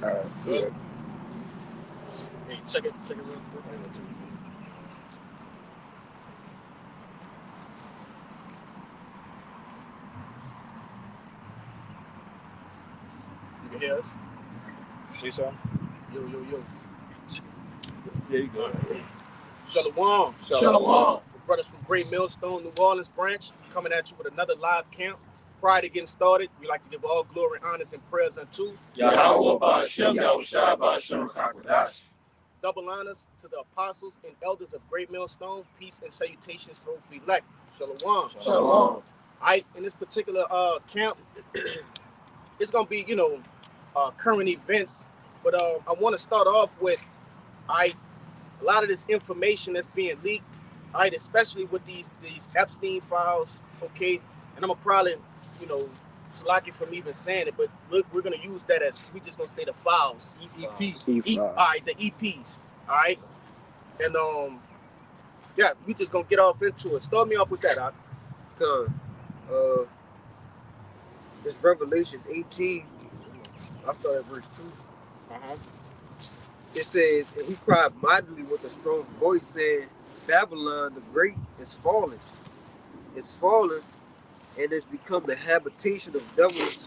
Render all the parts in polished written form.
Yeah. Hey, check it real quick. You can hear us? See something? Yo, yo, yo. Yeah, you go. Shalom. Shalom. The brothers from Great Millstone, New Orleans branch, coming at you with another live camp. Prior to getting started, we like to give all glory, honors, and prayers unto Yahweh Ba'Shem Yahushua Ba'Shem Hakwadash. double honors to the apostles and elders of Great Millstone. Peace and salutations for elect. Shalom. Shalom. All right, in this particular camp, it's gonna be current events, but I want to start off with a lot of this information that's being leaked, all right, especially with these Epstein files, okay, and I'm gonna probably select it from even saying it, but we're gonna use that as we just gonna say the files, all right, the EPs, all right, and yeah, we just gonna get off into it. Start me off with that, Con. It's Revelation 18. I'll start at verse 2. It says, and he cried mightily with a strong voice, saying, Babylon the Great is fallen. It's fallen, and it's become the habitation of devils,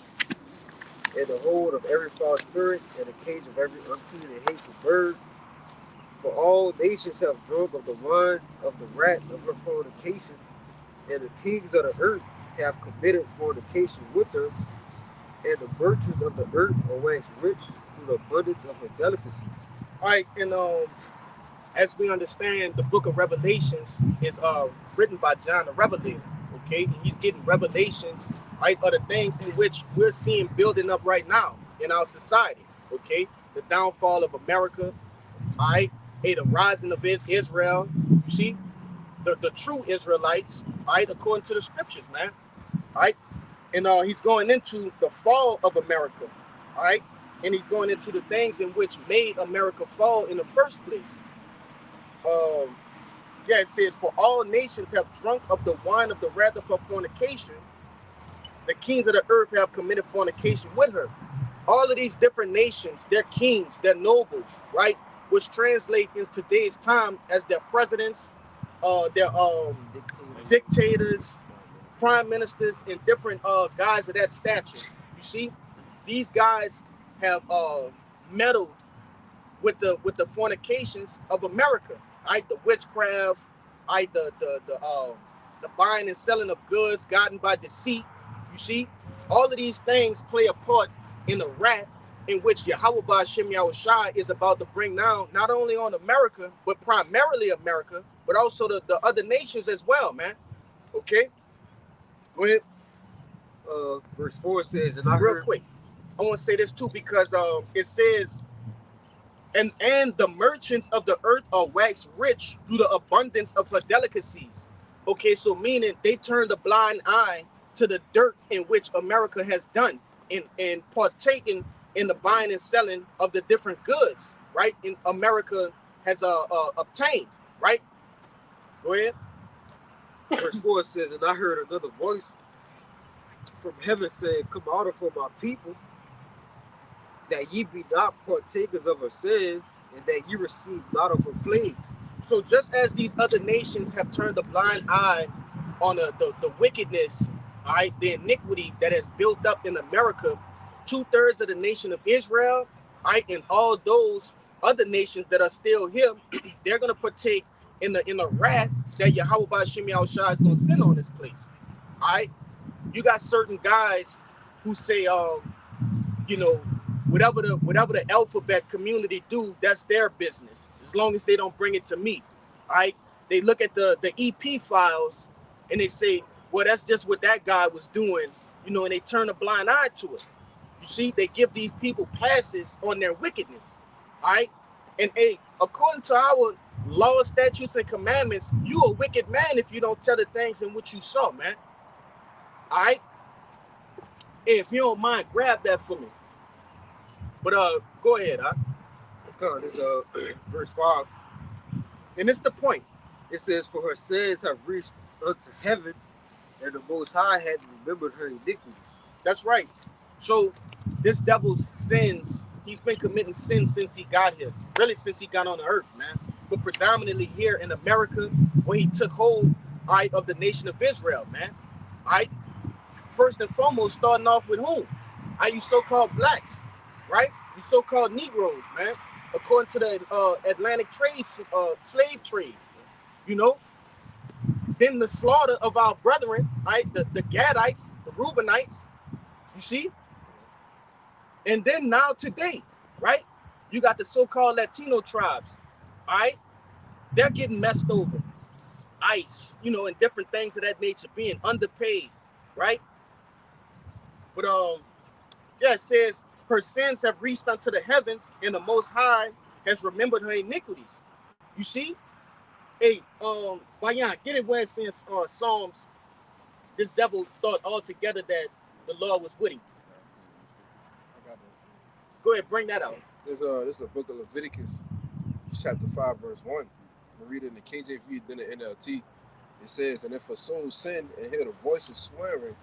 and the hold of every foul spirit, and the cage of every unclean and hateful bird. For all nations have drunk of the wine of the wrath of her fornication, and the kings of the earth have committed fornication with her, and the merchants of the earth are waxed rich through the abundance of her delicacies. all right, and as we understand, the book of Revelations is written by John the Revelator. Okay, and he's getting revelations, right, of the things in which we're seeing building up right now in our society. Okay, the downfall of America, all right, hey, the rising of Israel. You see, the true Israelites, all right, according to the scriptures, man. All right, and he's going into the fall of America, all right, and he's going into the things in which made America fall in the first place. Yeah, it says, for all nations have drunk of the wine of the wrath of her fornication. The kings of the earth have committed fornication with her. All of these different nations, their kings, their nobles, right, which translate in today's time as their presidents, their dictators, prime ministers, and different guys of that stature. You see, these guys have meddled with the fornications of America, right? The witchcraft, right? The buying and selling of goods gotten by deceit. You see, all of these things play a part in the wrath in which Yahweh Ba'Shem Yahushua is about to bring down, not only on America, but primarily America, but also the other nations as well, man. Okay, go ahead. Verse 4 says, and I Real heard, quick, I want to say this too because it says, and the merchants of the earth are waxed rich through the abundance of her delicacies. Okay, so meaning they turned a blind eye to the dirt in which America has done in partaking in the buying and selling of the different goods, right? In America has obtained, right? Go ahead. verse 4 says, and I heard another voice from heaven saying, come out of her, my people, that ye be not partakers of her sins, and that ye receive not of her plagues. So just as these other nations have turned a blind eye on the wickedness, all right, the iniquity that has built up in America, 2/3 of the nation of Israel, all right, and all those other nations that are still here, they're gonna partake in the wrath that Yahweh Ba'Shem Yahushua is gonna send on this place. All right, you got certain guys who say, you know, whatever the alphabet community do, that's their business, as long as they don't bring it to me. All right, they look at the EP files and they say, well, that's just what that guy was doing, you know, and they turn a blind eye to it. You see, they give these people passes on their wickedness. All right, and hey, according to our law, statutes, and commandments, you a wicked man if you don't tell the things in which you saw, man. All right, if you don't mind, grab that for me. But go ahead, huh? This verse 5. And it's the point. It says, for her sins have reached unto heaven, and the Most High had remembered her iniquities. That's right. So this devil's sins, he's been committing sin since he got here. Really, since he got on the earth, man. But predominantly here in America, where he took hold, all right, of the nation of Israel, man. All right. First and foremost, starting off with whom? All right, you so-called blacks, right? You so-called Negroes, man. According to the Atlantic trade, slave trade, you know. Then the slaughter of our brethren, right? The Gadites, the Reubenites, you see? And then now today, right? You got the so-called Latino tribes, all right? They're getting messed over. ICE, you know, and different things of that nature, being underpaid, right? But yeah, it says her sins have reached unto the heavens, and the Most High has remembered her iniquities. You see? Hey, Bayan, get it where it says Psalms, this devil thought altogether that the Lord was with him. I got it. Go ahead, bring that out. This is the book of Leviticus, chapter 5, verse 1. I'm gonna read it in the KJV, then the NLT. It says, and if a soul sin and hear the voice of swearing,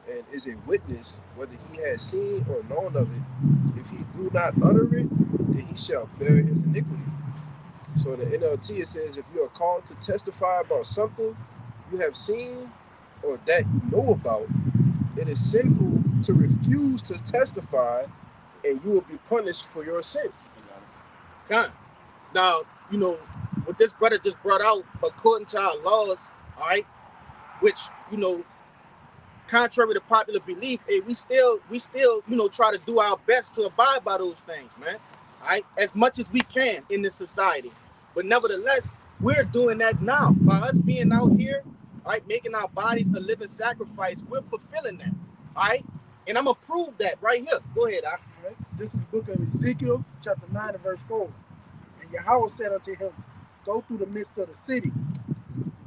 and is a witness, whether he has seen or known of it, if he do not utter it, then he shall bear his iniquity. So in the NLT it says, if you are called to testify about something you have seen or that you know about, it is sinful to refuse to testify, and you will be punished for your sin. God. Now, you know, what this brother just brought out, according to our laws, all right, which, you know, contrary to popular belief, hey, we still, you know, try to do our best to abide by those things, man. All right, as much as we can in this society. But nevertheless, we're doing that now. By us being out here, all right, making our bodies a living sacrifice, we're fulfilling that. All right. And I'm gonna prove that right here. Go ahead, Doc. All right? This is the book of Ezekiel, chapter 9 and verse 4. And Yahweh said unto him, go through the midst of the city,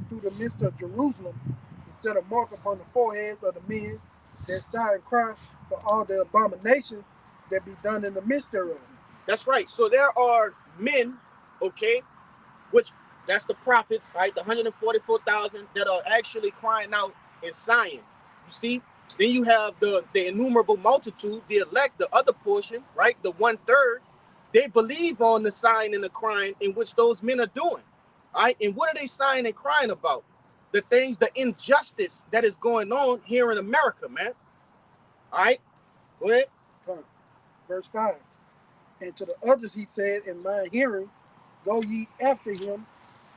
through the midst of Jerusalem, and set a mark upon the foreheads of the men that sigh and cry for all the abominations that be done in the midst thereof. That's right. So there are men, okay, which that's the prophets, right? The 144,000 that are actually crying out and sighing. You see? Then you have the innumerable multitude, the elect, the other portion, right? The 1/3. They believe on the sighing and the crying in which those men are doing. All right. And what are they sighing and crying about? The things, the injustice that is going on here in America, man. All right. Go ahead. Verse 5. And to the others he said in my hearing, go ye after him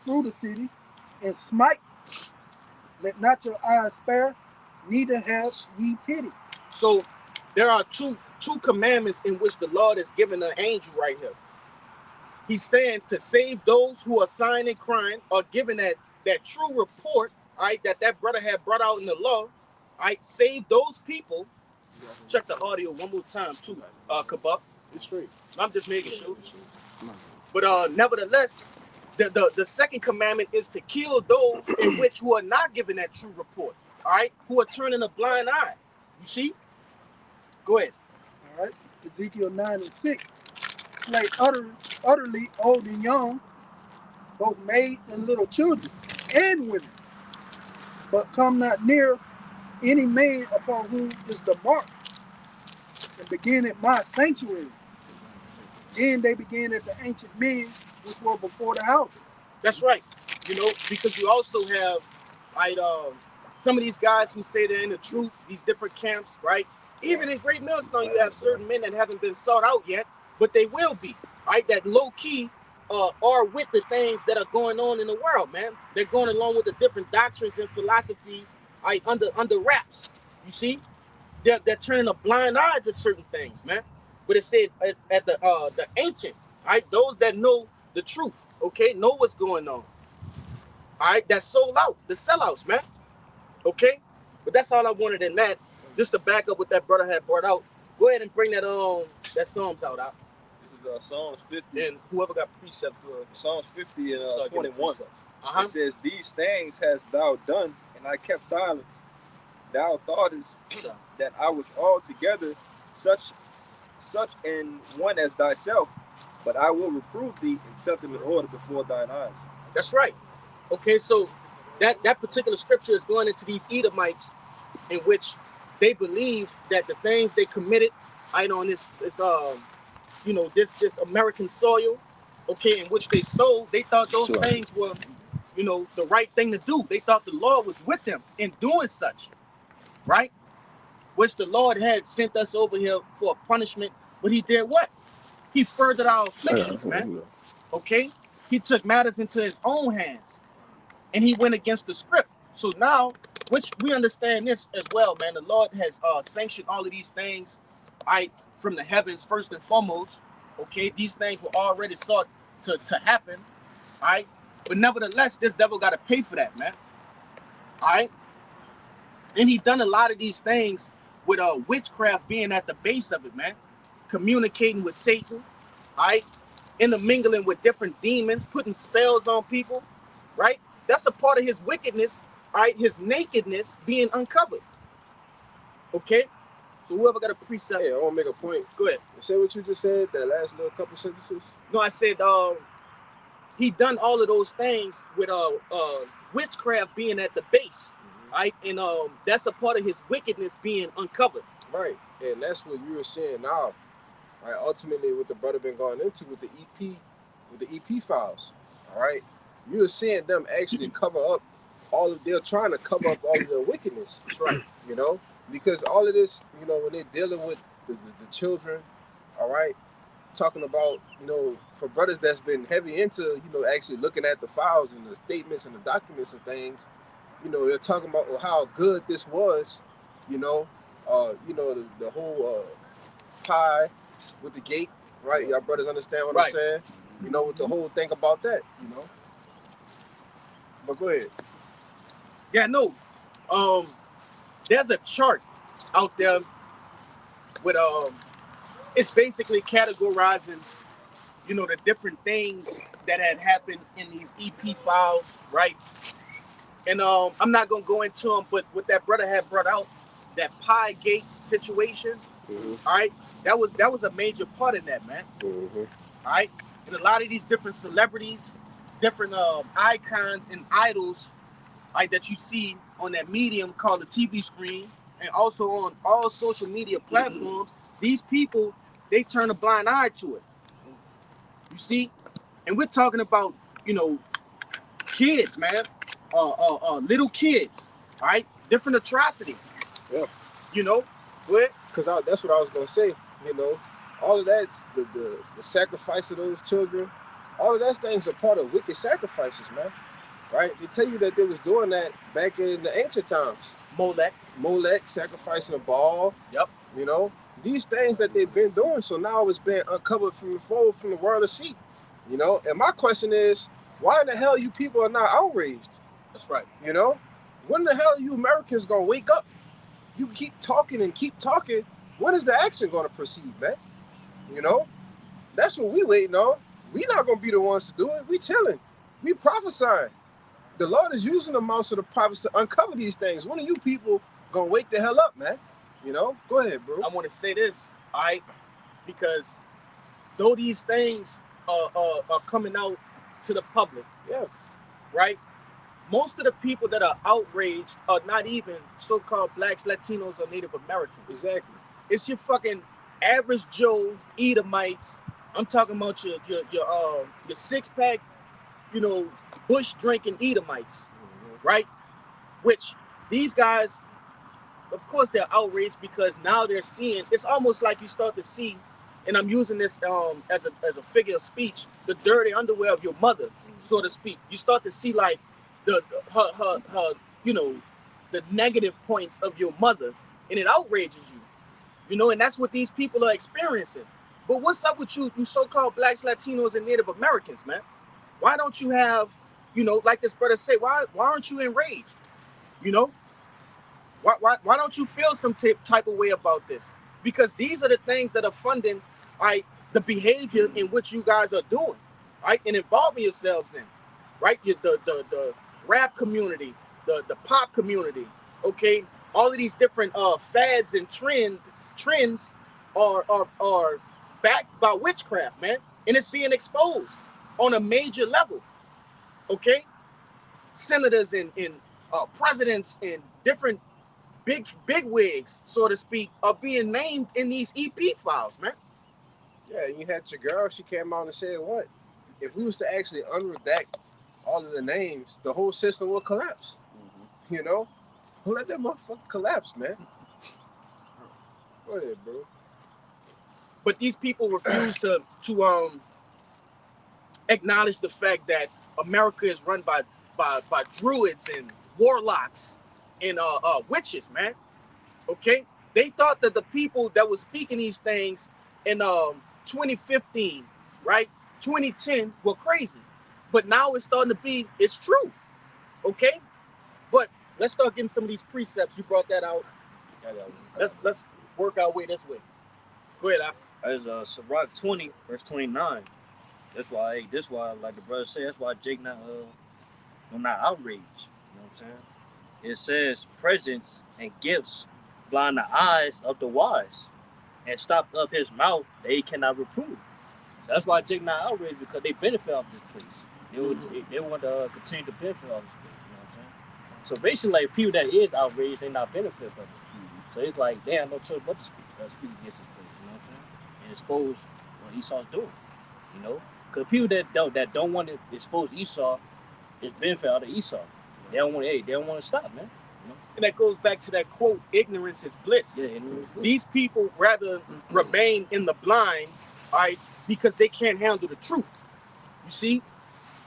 through the city and smite. Let not your eyes spare, neither have ye pity. So there are two commandments in which the Lord has given an angel right here. He's saying to save those who are sighing and crying, or giving that true report, all right, that brother had brought out in the law. All right, save those people. Check the audio one more time too, Kabak. It's straight. I'm just making sure. But nevertheless, the second commandment is to kill those in which who are not giving that true report. All right, who are turning a blind eye. You see? Go ahead. All right. Ezekiel 9 and 6. Slay utterly old and young, both maids and little children, and women. But come not near any man upon whom is the mark, and begin at my sanctuary. Then they began at the ancient men which were before the house. That's right. You know, because you also have, right, some of these guys who say they're in the truth, these different camps, right? Even in Great Millstone, you have certain men that haven't been sought out yet, but they will be, right? That low key are with the things that are going on in the world, man. They're going along with the different doctrines and philosophies, right, under wraps. You see, they're turning a blind eye to certain things, man. But it said at the ancient, right, those that know the truth, okay, know what's going on. All right, that's sold out, the sellouts, man. Okay, but that's all I wanted in that. Just to back up what that brother had brought out. Go ahead and bring that Psalms out. This is Psalms 50. And whoever got precept Psalms 50 and 21. Uh-huh. It says, these things hast thou done, and I kept silence. Thou thoughtest that I was altogether such an one as thyself, but I will reprove thee and set them in order before thine eyes. That's right. Okay, so that particular scripture is going into these Edomites, in which they believe that the things they committed, I know, in this you know, this American soil, okay, in which they stole. They thought those Sure. things were, you know, the right thing to do. They thought the Lord was with them in doing such, right? Which the Lord had sent us over here for a punishment, but he did what? He furthered our afflictions, man. Okay? He took matters into his own hands and he went against the script. So now, which we understand this as well, man. The Lord has sanctioned all of these things, right, from the heavens first and foremost. Okay, these things were already sought to happen, all right. But nevertheless, this devil got to pay for that, man. All right, and he done a lot of these things with witchcraft being at the base of it, man. Communicating with Satan, all right, intermingling with different demons, putting spells on people, right? That's a part of his wickedness, all right, his nakedness being uncovered. Okay? So whoever got a precept. Hey, I want to make a point. Go ahead. Say what you just said, that last little couple sentences. No, I said he done all of those things with witchcraft being at the base, right? And that's a part of his wickedness being uncovered. Right. And that's what you were saying now. Right. Ultimately, what the brother been going into with the EP files. All right. You're seeing them actually cover up they're trying to cover up all of their wickedness. That's right. You know, because all of this, you know, when they're dealing with the children, all right, talking about, you know, for brothers that's been heavy into, you know, actually looking at the files and the statements and the documents and things, you know, they're talking about how good this was, you know, the whole pie with the gate, right? Y'all brothers understand what I'm saying? You know, with the whole thing about that, you know. But go ahead. Yeah, no. There's a chart out there with it's basically categorizing, you know, the different things that had happened in these EP files, right? And I'm not gonna go into them, but what that brother had brought out, that Pie Gate situation, all right, that was a major part in that, man. All right, and a lot of these different celebrities, different icons and idols, right, that you see on that medium called the TV screen, and also on all social media platforms, these people, they turn a blind eye to it. You see, and we're talking about, you know, kids, man, little kids, all right, different atrocities. Yeah. You know, but because that's what I was gonna say. You know, all of that's the sacrifice of those children. All of that things are part of wicked sacrifices, man. Right? They tell you that they was doing that back in the ancient times. Molech sacrificing a ball. Yep. You know, these things that they've been doing. So now it's been uncovered from the fold, from the world of sheep. You know, and my question is, why in the hell you people are not outraged? That's right. You know, when the hell are you Americans gonna wake up? You keep talking and keep talking. When is the action gonna proceed, man? You know, that's what we waiting on. We not gonna be the ones to do it. We chilling. We prophesying. The Lord is using the mouths of the prophets to uncover these things. When are you people gonna wake the hell up, man? You know, go ahead, bro. I want to say this, all right, because though these things are coming out to the public, yeah, right? Most of the people that are outraged are not even so-called blacks, Latinos, or Native Americans. Exactly. It's your fucking average Joe Edomites. I'm talking about your six-pack, you know, bush drinking Edomites, right? Which these guys, of course, they're outraged because now they're seeing. It's almost like you start to see, and I'm using this as a figure of speech, the dirty underwear of your mother, so to speak. You start to see like her you know, the negative points of your mother, and it outrages you, you know, and that's what these people are experiencing. But what's up with you so-called blacks, Latinos, and Native Americans, man? Why don't you have, you know, like this brother say, why aren't you enraged? You know, why don't you feel some type of way about this? Because these are the things that are funding, right, the behavior in which you guys are doing, right, and involving yourselves in, right? The rap community, the pop community, okay? All of these different fads and trends are backed by witchcraft, man, and it's being exposed on a major level, okay? Senators and presidents and different big wigs, so to speak, are being named in these EP files, man. Yeah, you had your girl. She came out and said, "What? If we was to actually unredact all of the names, the whole system will collapse." You know, let that motherfucker collapse, man. Go ahead, bro. But these people refuse to acknowledge the fact that America is run by druids and warlocks and witches, man. Okay, they thought that the people that was speaking these things in 2015, right, 2010 were crazy, but now it's starting to be, it's true. Okay, but let's start getting some of these precepts. You brought that out. Let's work our way this way. Go ahead, Al. As Sirach 20 verse 29. That's why like the brother said, that's why Jake not outraged. You know what I'm saying? It says presents and gifts blind the eyes of the wise and stop up his mouth they cannot reprove. That's why Jake not outraged, because they benefit off this place. They want to continue to benefit off this place. You know what I'm saying? So basically, like, people that is outraged, they not benefit from it. So it's like they have no choice but to speak against this place. You know what I'm saying? And expose what Esau's doing. You know, because people that don't want to expose Esau, it's benefit out of Esau. They don't want to stop, man. You know? And that goes back to that quote, ignorance is bliss. Yeah, ignorance is bliss. These people rather remain in the blind, all right, because they can't handle the truth. You see,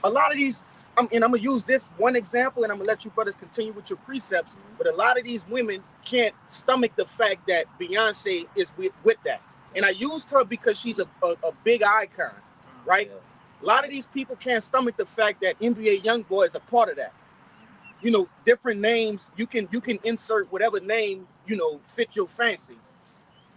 a lot of these, and I'm gonna use this one example, and I'm gonna let you brothers continue with your precepts. But a lot of these women can't stomach the fact that Beyonce is with that. And I used her because she's a big icon, right? Yeah. A lot of these people can't stomach the fact that NBA YoungBoy is a part of that. You know, different names, you can insert whatever name, you know, fit your fancy.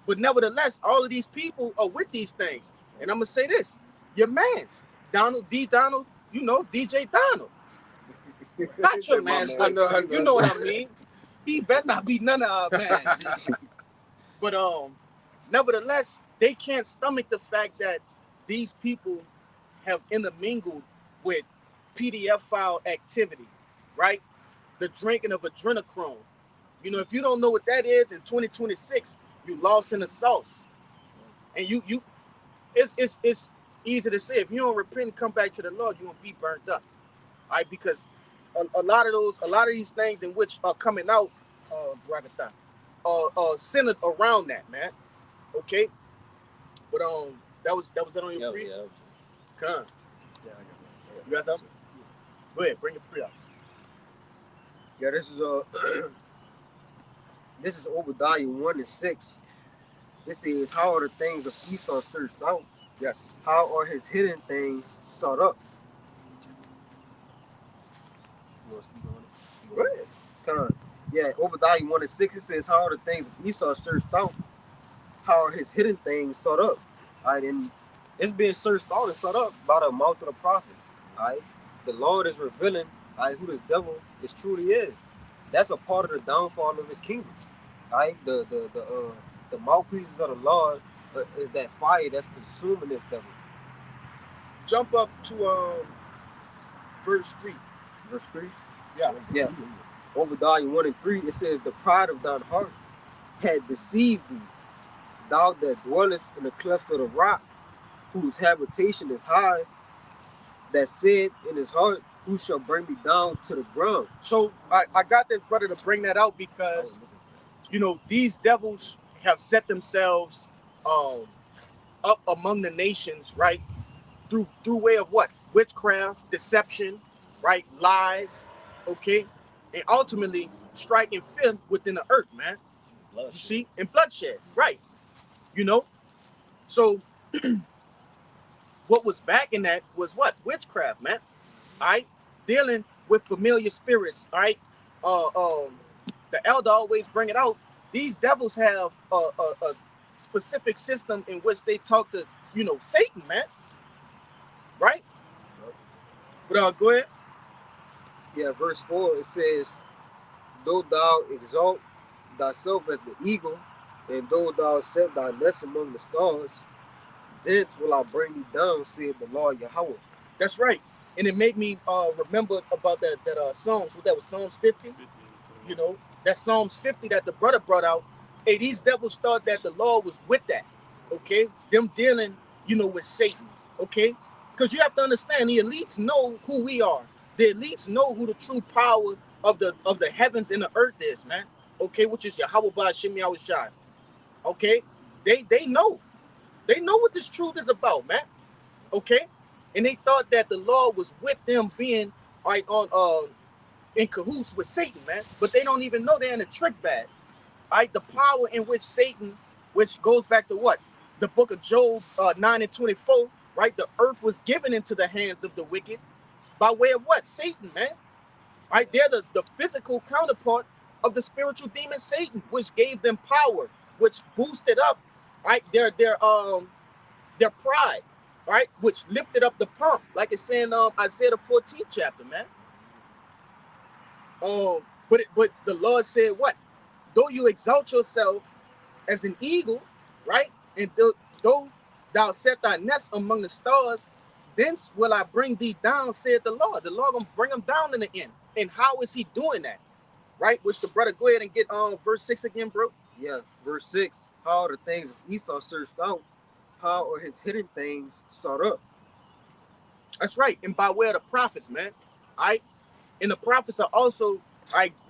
But nevertheless, all of these people are with these things. And I'm gonna say this, your man's Donald, you know, DJ Donald. Not your man's, I know. you know what I mean? He better not be none of our man. But nevertheless, they can't stomach the fact that these people have intermingled with PDF file activity, right? The drinking of adrenochrome. You know, if you don't know what that is, in 2026, you lost in the sauce. And it's easy to say, if you don't repent and come back to the Lord, you won't be burnt up. All right, because a lot of these things in which are coming out, centered around that, man. Okay. But that was it on your pre? Yeah. Come. Yeah, I got it. You got something? Go ahead, bring it pre up. Yeah, this is this is Obadiah 1:6. It says, "How are the things of Esau searched out? Yes. How are his hidden things sought up?" You want to speak on it? Go ahead. Come on. Yeah, Obadiah 1:6. It says, "How are the things of Esau searched out? How are his hidden things sought up?" All right, and it's being searched out and sought up by the mouth of the prophets. All right, the Lord is revealing, all right, who this devil is truly is. That's a part of the downfall of his kingdom. All right, the mouthpieces of the Lord is that fire that's consuming this devil. Jump up to verse 3. Verse 3. Yeah. Yeah. Obadiah 1:3. It says, "The pride of thine heart had deceived thee, thou that dwellest in the cleft of the rock, whose habitation is high, that said in his heart, who shall bring me down to the ground?" So I got this brother to bring that out because, you know, these devils have set themselves up among the nations, right? Through way of what? Witchcraft, deception, right? Lies, okay? And ultimately striking fear within the earth, man. You see? And bloodshed, right? You know? So what was backing that was what? Witchcraft, man. All right? Dealing with familiar spirits, all right? The elder always bring it out. These devils have a specific system in which they talk to, you know, Satan, man. Right? But go ahead. Yeah, verse 4, it says, "Though thou exalt thyself as the eagle, and though thou set thy nest among the stars, thence will I bring thee down, saith the Lord Yahweh." That's right. And it made me remember about that Psalms. What that was, Psalms 50. You know, that Psalms 50 that the brother brought out. Hey, these devils thought that the Lord was with that. Okay, them dealing, with Satan, okay? Because you have to understand, the elites know who we are. The elites know who the true power of the heavens and the earth is, man. Okay, which is Yahweh Ba'Shem Yahushai. Okay, they know what this truth is about, man. Okay, and they thought that the law was with them being like on in cahoots with Satan, man. But they don't even know they're in a trick bag. Right, the power in which Satan, which goes back to what the book of Job 9:24, right? The earth was given into the hands of the wicked by way of what? Satan, man. Right, they're the physical counterpart of the spiritual demon Satan, which gave them power, which boosted up, right, their pride, right, which lifted up the pump, like it's saying Isaiah the 14th chapter, man. But the Lord said what? Though you exalt yourself as an eagle, right, and though thou set thy nest among the stars, thence will I bring thee down, said the Lord. The Lord gonna bring them down in the end. And how is he doing that? Right? Which the brother, go ahead and get verse 6 again, bro. Yeah, verse 6. How are the things of Esau searched out? How are his hidden things sought up? That's right. And by way of the prophets, man. All right. And the prophets are also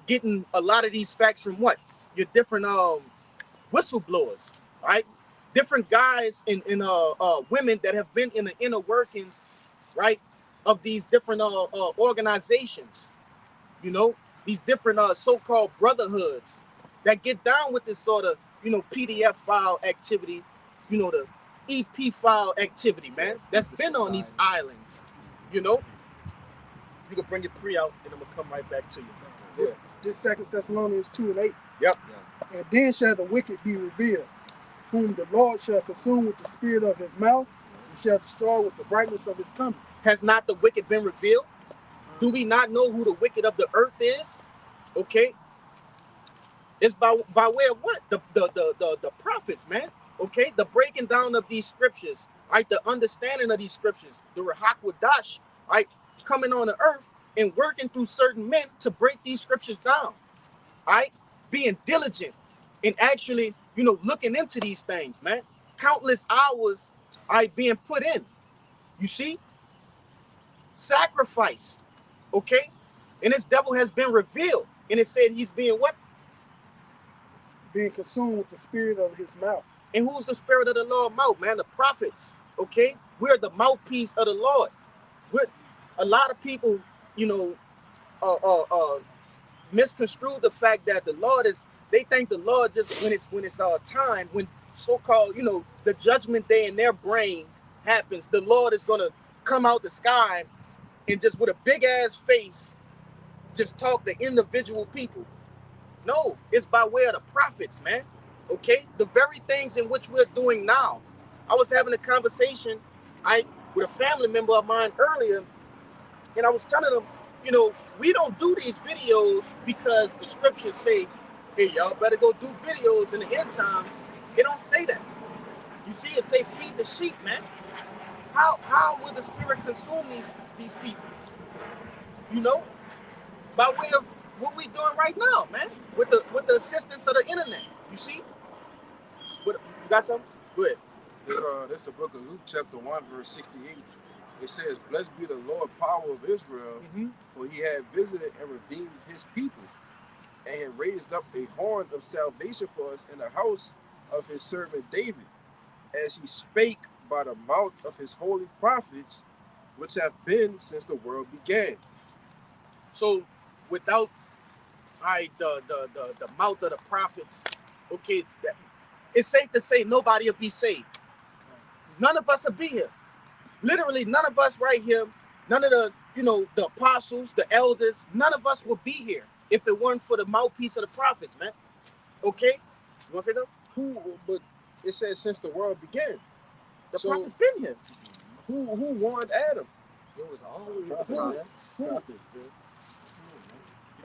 getting a lot of these facts from what? Your different whistleblowers, right? Different guys and women that have been in the inner workings, right, of these different organizations, these different so-called brotherhoods that get down with this sort of, PDF file activity, the EP file activity, man. That's been on these islands, You can bring your pre out and I'm gonna come right back to you. This 2 Thessalonians 2:8. Yep. And then shall the wicked be revealed, whom the Lord shall consume with the spirit of his mouth, and shall destroy with the brightness of his coming. Has not the wicked been revealed? Do we not know who the wicked of the earth is? Okay. It's by way of what? The prophets, man. Okay, the breaking down of these scriptures, right? The understanding of these scriptures, the Ruach Wadash, right? Coming on the earth and working through certain men to break these scriptures down, right? Being diligent and actually, looking into these things, man. Countless hours, being put in. You see, sacrifice, okay? And this devil has been revealed, and it said he's being what? Being consumed with the spirit of his mouth. And who's the spirit of the Lord mouth, man? The prophets, okay? We're the mouthpiece of the Lord. A lot of people, misconstrue the fact that the Lord is. They think the Lord just when it's time when so-called the judgment day in their brain happens. The Lord is gonna come out the sky and just with a big ass face, just talk to individual people. No, it's by way of the prophets, man. Okay, the very things in which we're doing now. I was having a conversation, with a family member of mine earlier, and I was telling them, we don't do these videos because the scriptures say, hey, y'all better go do videos in the end time. It don't say that. You see, it say feed the sheep, man. How will the spirit consume these people? By way of what we doing right now, man, with the assistance of the internet. You see? You got something? Go ahead. This is the book of Luke, chapter 1, verse 68. It says, blessed be the Lord, power of Israel, for he had visited and redeemed his people, and had raised up a horn of salvation for us in the house of his servant David, as he spake by the mouth of his holy prophets, which have been since the world began. So without the mouth of the prophets, okay, it's safe to say nobody will be saved. None of us will be here. Literally, none of us right here, none of the, the apostles, the elders, none of us will be here if it weren't for the mouthpiece of the prophets, man. Okay? You want to say that? But it says since the world began. The prophets been here. Who warned Adam? It was always the prophets. Who? Get out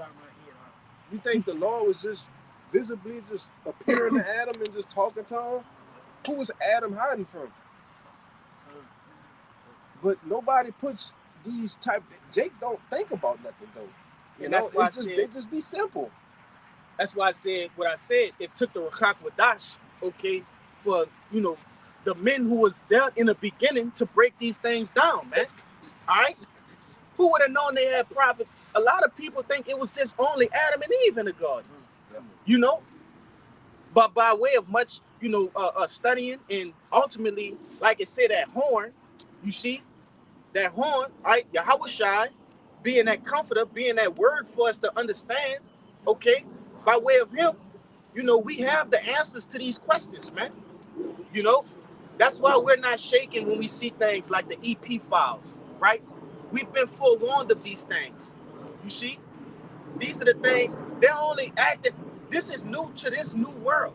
of my head, You think the Lord was just visibly just appearing to Adam and just talking to him? Who was Adam hiding from? But nobody puts these type. Jake don't think about nothing though. And that's why they just be simple. That's why I said what I said. It took the Ruach Wadash, okay, for the men who was there in the beginning to break these things down, man. All right? Who would have known they had prophets? A lot of people think it was just only Adam and Eve in the garden, you know? But by way of much, studying and ultimately, like it said, that horn, you see, that horn, right? Yahweh Shai, being that comforter, being that word for us to understand, okay? By way of him, we have the answers to these questions, man. That's why we're not shaking when we see things like the EP files, right? We've been forewarned of these things. You see, these are the things they're only acting. This is new to this new world.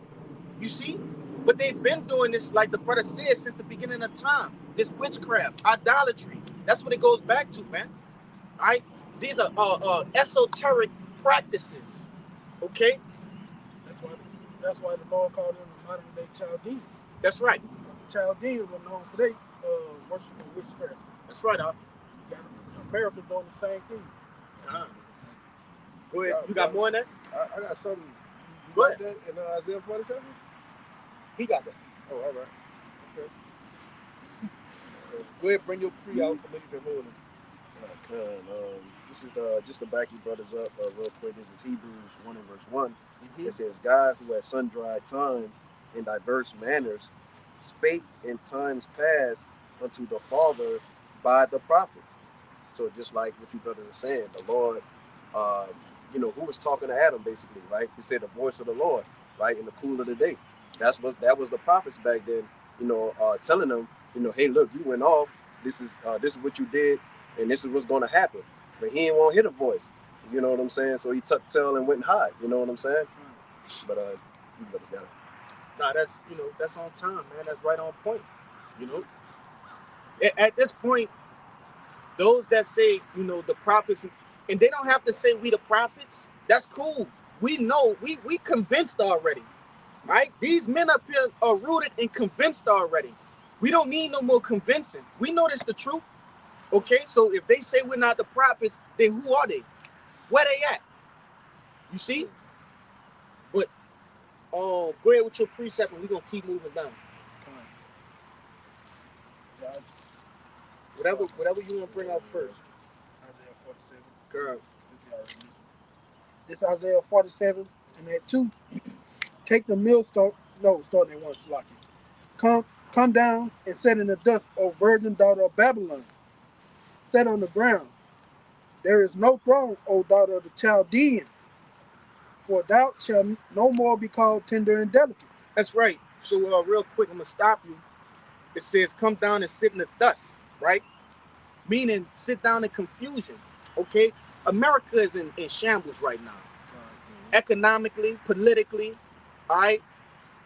You see, but they've been doing this, like the brother said, since the beginning of time. This witchcraft, idolatry. That's what it goes back to, man. All right, these are esoteric practices. Okay, That's why the Lord called them the modern day Chaldeans. that's right. The Chaldeans were known for their worshiping witchcraft. That's right. You got America doing the same thing. Go ahead. You got more in that? I got something. You Go got that in Isaiah 47? He got that. Oh, all right. Okay. Go ahead, bring your pre out. I know you've been holding. This is just to back you brothers up real quick. This is Hebrews 1 and verse 1. Mm-hmm. It says, God, who at sundry times in diverse manners spake in times past unto the Father by the prophets. So just like what you brothers are saying, the Lord, who was talking to Adam basically, right? He said the voice of the Lord, right, in the cool of the day. That was the prophets back then, telling them, hey, look, you went off. This is what you did, and this is what's going to happen. But he ain't want to hear the voice. You know what I'm saying? So he tucked tail and went and hide. You know what I'm saying? But you brothers got it. Nah, that's on time, man. That's right on point. At this point, those that say, the prophets, and they don't have to say we the prophets. That's cool. We know, we convinced already, right? These men up here are rooted and convinced already. We don't need no more convincing. We know this the truth. Okay, so if they say we're not the prophets, then who are they? Where they at? You see? But go ahead with your precept, and we're gonna keep moving down. Whatever you want to bring out first. Isaiah 47. Girl. It's Isaiah 47 and at 2. Take the millstone. No, starting at 1, Slaki. Come down and set in the dust, O virgin daughter of Babylon. Set on the ground. There is no throne, O daughter of the Chaldeans. For thou shalt no more be called tender and delicate. That's right. So real quick, I'm gonna stop you. It says, come down and sit in the dust, right? Meaning sit down in confusion. Okay? America is in shambles right now. Economically, politically, all right,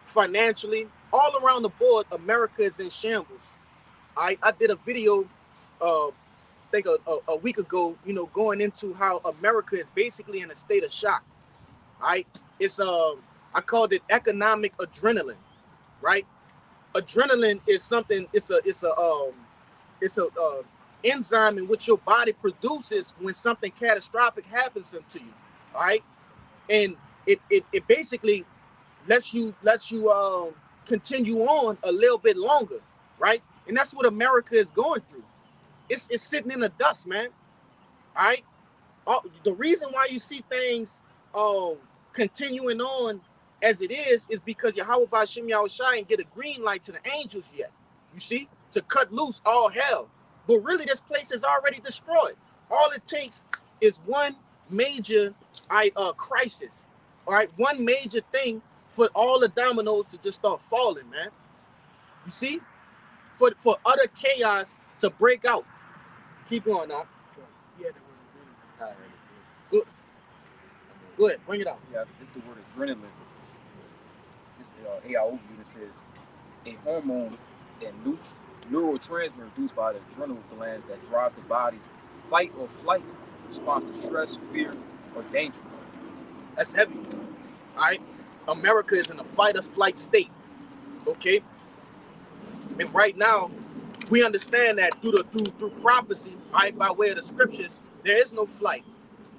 financially, all around the board, America is in shambles. I did a video I think a week ago, going into how America is basically in a state of shock. Right? It's I called it economic adrenaline, right? Adrenaline is something, it's a enzyme in which your body produces when something catastrophic happens to you, all right? And it basically lets you continue on a little bit longer, right? And that's what America is going through. It's sitting in the dust, man. All right. The reason why you see things continuing on as it is because Yahweh Ba'Shem Yahushua ain't get a green light to the angels yet. You see, to cut loose all hell. But really, this place is already destroyed. All it takes is one major crisis. All right, one major thing for all the dominoes to just start falling, man. You see, for utter chaos to break out. Keep going now. Yeah, Good. Go ahead, bring it out. Yeah, it's the word adrenaline. It's AIO that says a hormone and neurotransmitter produced by the adrenal glands that drive the body's fight or flight response to stress, fear, or danger. That's heavy. All right. America is in a fight or flight state. Okay. And right now, we understand that through prophecy, right, by way of the scriptures, there is no flight.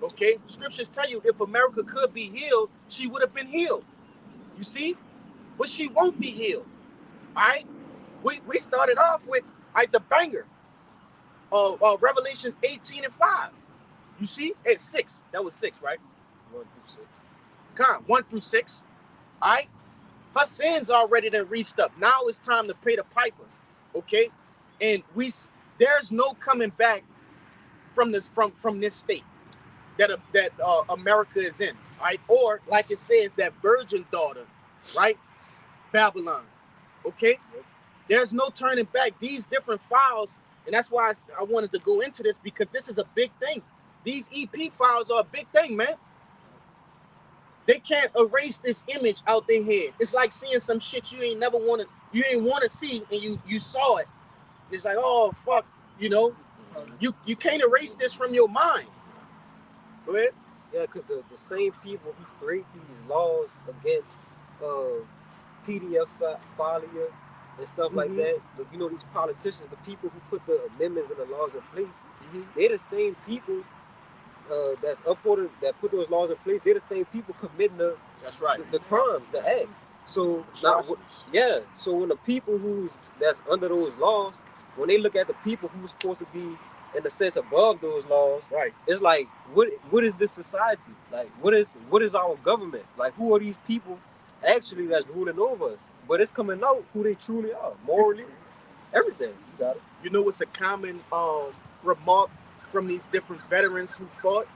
Okay. Scriptures tell you if America could be healed, she would have been healed. You see? But she won't be healed. All right. We started off with the banger. Revelations 18:5. You see? It's 6. That was 6, right? 1 through 6. Come, 1 through 6. All right. Her sins already done reached up. Now it's time to pay the piper. Okay? And there's no coming back from this state that America is in. All right? Or like it says, that virgin daughter, right? Babylon. Okay? There's no turning back. These different files, and that's why I wanted to go into this, because this is a big thing. These EP files are a big thing, man. They can't erase this image out their head. It's like seeing some shit you ain't want to see, and you saw it. It's like, oh fuck, you know, you can't erase this from your mind. Go ahead. Yeah, because the same people who create these laws against PDF failure and stuff like that, but you know, these politicians, the people who put the amendments and the laws in place, they're the same people that's upholding, that put those laws in place. They're the same people committing that's right, the crimes, the acts. So now, yeah, so when the people that's under those laws, when they look at the people who's supposed to be in a sense above those laws, right, it's like, what is this society? Like, what is our government? Like, who are these people actually that's ruling over us? But it's coming out who they truly are, morally, everything. You got it. You know what's a common remark from these different veterans who fought?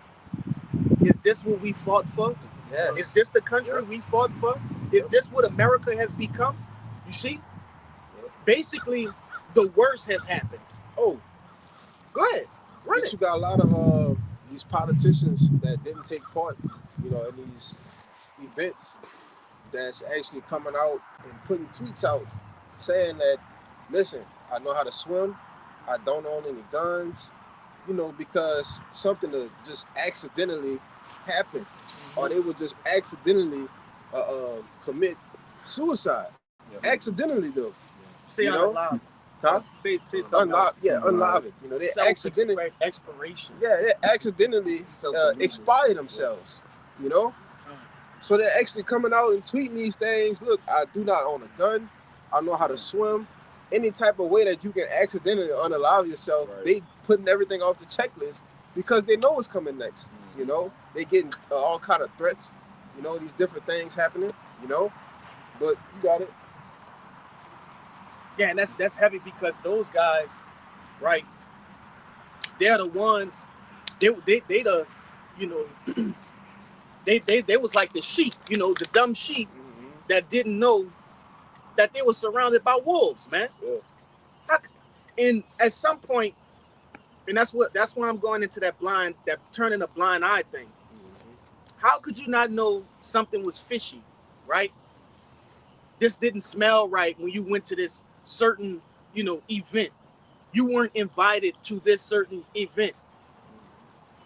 Is this what we fought for? Yes. Is this the country we fought for? Is this what America has become? You see? Basically, the worst has happened. Oh, go ahead. Run it. You got a lot of these politicians that didn't take part, you know, in these events, that's actually coming out and putting tweets out saying that, listen, I know how to swim, I don't own any guns, you know, because something to just accidentally happen, or they would just accidentally commit suicide. Accidentally, though. Say unalive. Huh? Say something. Unalive it. You know, they accidentally expiration. Yeah, they accidentally expire themselves. You know, so they're actually coming out and tweeting these things. Look, I do not own a gun. I know how to swim. Any type of way that you can accidentally unalive yourself, they putting everything off the checklist because they know what's coming next. You know, they getting all kind of threats. You know, these different things happening. You know, but you got it. Yeah, and that's heavy because those guys, right? They're the ones. They the, you know, they was like the sheep, you know, the dumb sheep that didn't know that they were surrounded by wolves, man. Yeah. And at some point, and that's why I'm going into that turning a blind eye thing. How could you not know something was fishy, right? This didn't smell right when you went to this certain, you know, event. You weren't invited to this certain event,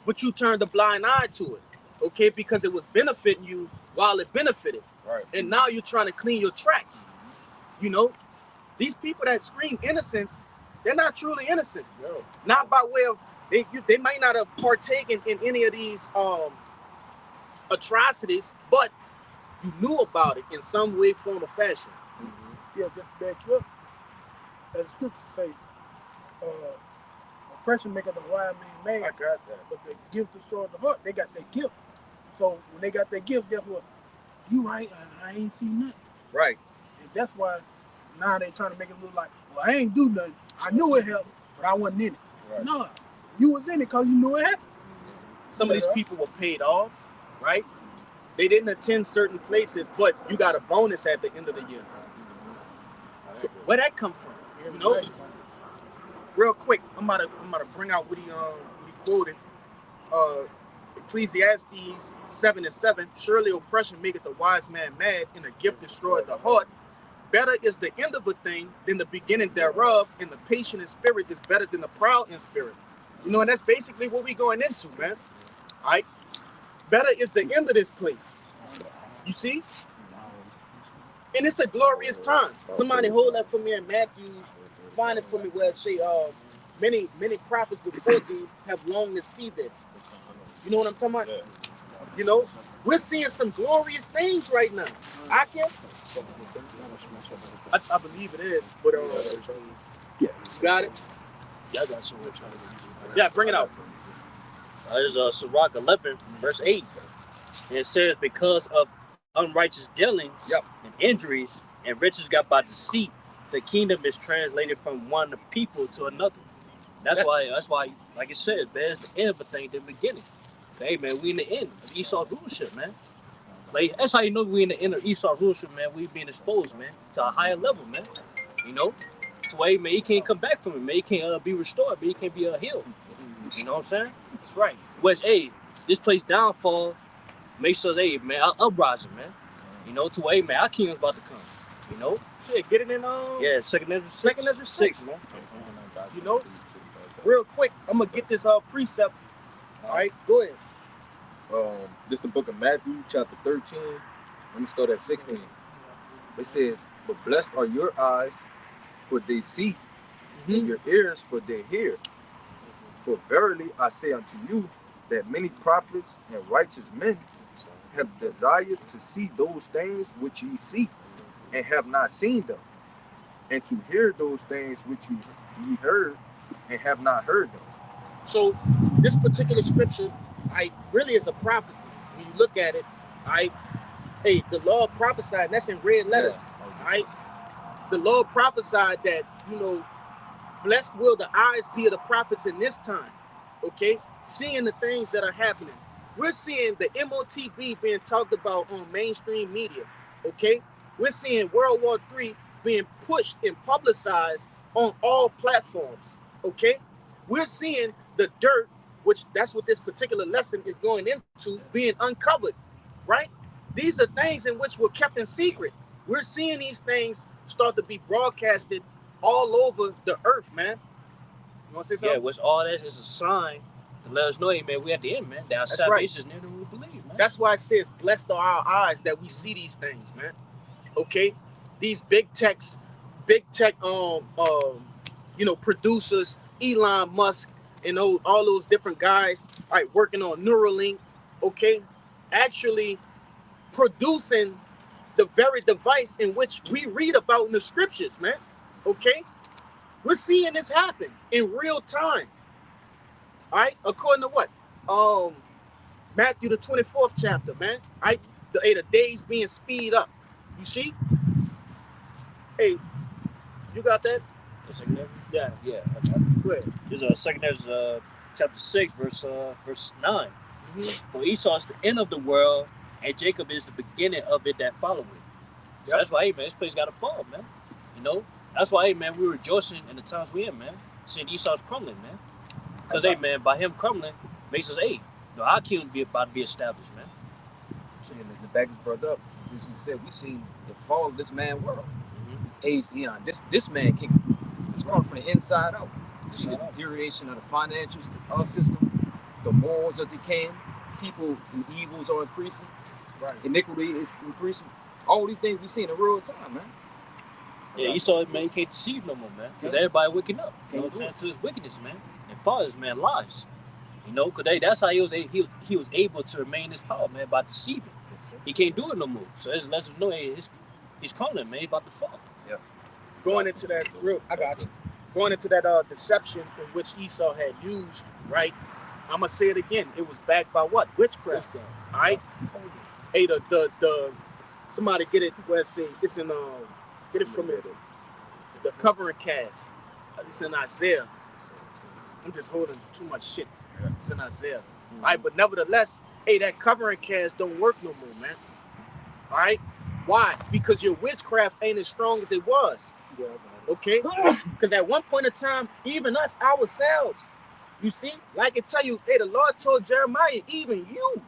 but you turned a blind eye to it, okay? Because it was benefiting you while it benefited. Right. And now you're trying to clean your tracks. You know, these people that scream innocence, they're not truly innocent. No. Not by way of, they might not have partaken in any of these atrocities, but you knew about it in some way, form, or fashion. Yeah, just to back you up, as the scriptures say, oppression maketh the wise man mad. I got that. But the gift destroys the heart. They got their gift. So when they got their gift, guess what? You right, I ain't seen nothing. Right. And that's why now they trying to make it look like, well, I ain't do nothing. I knew it happened, but I wasn't in it. Right. No, you was in it because you knew it happened. Some of these people were paid off, right? They didn't attend certain places, but you got a bonus at the end of the year. So where that come from? You know? Real quick, I'm about to bring out what he quoted. Ecclesiastes 7:7. Surely oppression maketh the wise man mad, and a gift destroyeth the heart. Better is the end of a thing than the beginning thereof, and the patient in spirit is better than the proud in spirit. You know, and that's basically what we going into, man. All right? Better is the end of this place. You see? And it's a glorious time. Somebody hold that for me in Matthew. Find it for me where it say, many prophets before thee have longed to see this. You know what I'm talking about? Yeah. You know, we're seeing some glorious things right now. I can. I believe it is, but Yeah. you got it. Yeah, I got some. Yeah, bring it out. This is Sirach 11, verse 8. And it says, because of unrighteous dealings Yep. and injuries and riches got by deceit, the kingdom is translated from one people to another. That's why, like it says, man, it's the end of a thing, the beginning. Hey, man, we in the end of Esau's rulership, man. Like, that's how you know we in the end of Esau's rulership, man. We being exposed, man, to a higher level, man. You know? So, hey, man, he can't come back from it, man. He can't be restored, but he can't be healed. You know what I'm saying? That's right. Which, hey, this place downfall makes us, hey, man, uprising, man. You know, to hey, man, our kingdom's about to come. You know? Shit, get it in Yeah, second Ezra 6. Second Ezra 6, man. You know? Real quick, I'm gonna get this precept. All right, go ahead. This is the book of Matthew, chapter 13. Let me start at 16. It says, but blessed are your eyes, for they see, and your ears, for they hear. For verily I say unto you, that many prophets and righteous men have desired to see those things which ye see, and have not seen them, and to hear those things which ye heard, and have not heard them. So this particular scripture, really is a prophecy. When you look at it, hey, the Lord prophesied, and that's in red letters. The Lord prophesied that, you know, blessed will the eyes be of the prophets in this time. Okay, seeing the things that are happening. We're seeing the MOTB being talked about on mainstream media. Okay, we're seeing World War III being pushed and publicized on all platforms. Okay, we're seeing the dirt, which that's what this particular lesson is going into, being uncovered, right? These are things in which were kept in secret. We're seeing these things start to be broadcasted all over the earth, man. You want to say something? Yeah, which all that is a sign to let us know, hey, man, we at the end, man. That our That's salvation is near than we believe, man. That's why it says, blessed are our eyes that we see these things, man. Okay? These big tech, you know, producers, Elon Musk, and all those different guys, working on Neuralink, okay, actually producing the very device in which we read about in the scriptures, man. Okay, we're seeing this happen in real time. All right, according to what? Matthew the 24th chapter, man. All right, the days being speed up. You see? Hey, you got that? Yeah. Yeah. Go ahead. There's second Ezra chapter 6, verse 9. For Esau is the end of the world, and Jacob is the beginning of it that followeth. So that's why, hey, man, this place got to fall, man. You know? That's why, hey, man, we're rejoicing in the times we're in, man. Seeing Esau's crumbling, man. Because, hey, man, by him crumbling, makes us, hey, our kingdom about to be established, man. So the back is brought up, as you said, we see the fall of this man world. This age, this man it's crawling from the inside out. You see the deterioration of the financial system, the morals are decaying, people who evils are increasing, iniquity is increasing. All these things we see in real time, man. Yeah, Esau, man, he can't deceive no more, man. Because everybody waking up, you know what I'm saying, to his wickedness, man. And fathers, man, lies. You know, because that's how he was able to remain in his power, man, by deceiving. He can't do it no more. So it lets us know, hey, he's crumbling, man. He's about to fall. Yeah. Going into that, going into that deception in which Esau had used, right? I'm gonna say it again. It was backed by what? Witchcraft. All right. Hey, the somebody get it. Let's see. It's in get it from it. The covering cast. It's in Isaiah. I'm just holding too much shit. It's in Isaiah. All right, but nevertheless, hey, that covering cast don't work no more, man. All right. Why? Because your witchcraft ain't as strong as it was. Okay? Because at one point in time, even us ourselves, you see, like it tell you, hey, the Lord told Jeremiah, even you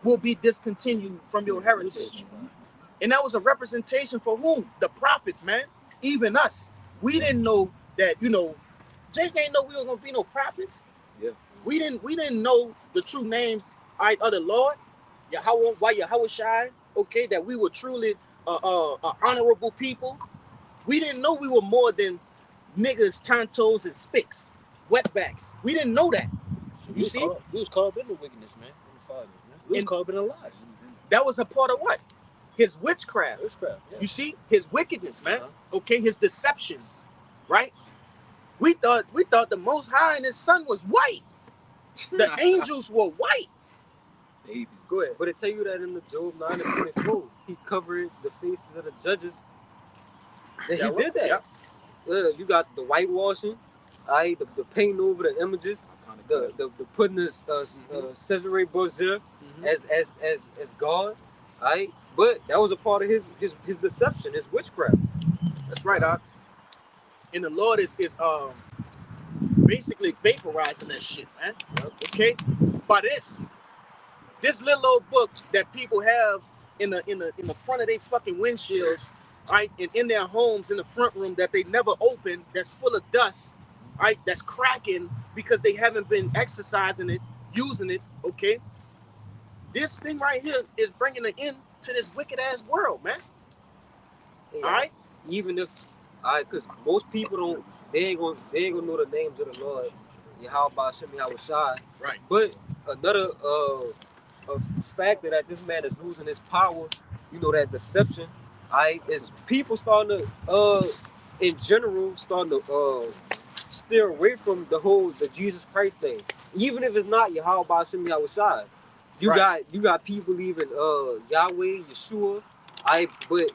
will be discontinued from your heritage. And that was a representation for whom? The prophets, man. Even us. We didn't know that, you know, Jake didn't know we were gonna be no prophets. Yeah. We didn't know the true names, all right, of the Lord, Yahweh Shai, okay, that we were truly honorable people. We didn't know we were more than niggas, tontos, and spicks, wetbacks. We didn't know that. You see? We was caught up in the wickedness, man. In the fathers, man. We was caught up in the lies. That was a part of what? his witchcraft. Witchcraft. Yeah. You see his wickedness, man. Uh-huh. Okay, his deception, right? We thought the Most High and his son was white. The angels were white. Baby. Go ahead. But it tell you that in the Job 9 and 24, he covered the faces of the judges. And he did that. You got the whitewashing, the painting over the images, the putting this Cesare Borgia as God, But that was a part of his deception, his witchcraft. That's right, Doc. And the Lord is basically vaporizing that shit, man. Okay, by this little old book that people have in the front of their fucking windshields, right, and in their homes in the front room that they never open, that's full of dust, right, that's cracking because they haven't been exercising it, using it. Okay, this thing right here is bringing an end to this wicked ass world, man. Yeah. All right, Even if, because most people they ain't gonna know the names of the Lord, Yahweh Shemi Yahushai. right. But another a factor that this man is losing his power, that deception, is people starting to in general starting to steer away from the Jesus Christ thing. Even if it's not Yahweh Shemi Yahushai. You got people leaving Yahweh, Yeshua, but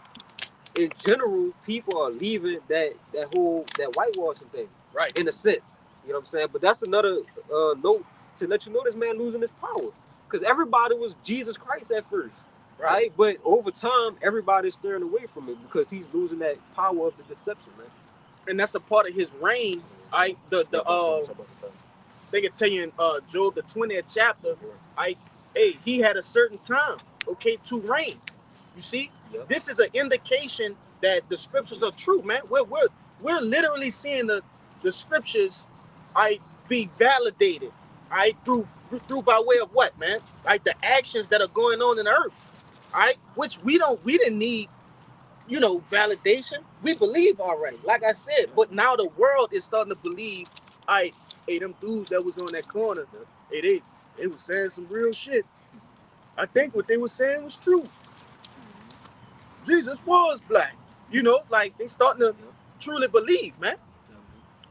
in general, people are leaving that whitewashing thing, Right. in a sense. You know what I'm saying? But that's another note to let you know this man losing his power. Because everybody was Jesus Christ at first, right? But over time, everybody's steering away from it because he's losing that power of the deception, man. And that's a part of his reign. They can tell you in Job the 20th chapter, he had a certain time, to reign. You see, this is an indication that the scriptures are true, man. We're literally seeing the scriptures, be validated, through by way of what, man? The actions that are going on in the earth, which we didn't need, validation. We believe already, like I said, but now the world is starting to believe, them dudes that was on that corner, they was saying some real shit. I think what they were saying was true. Jesus was black. They starting to truly believe, man.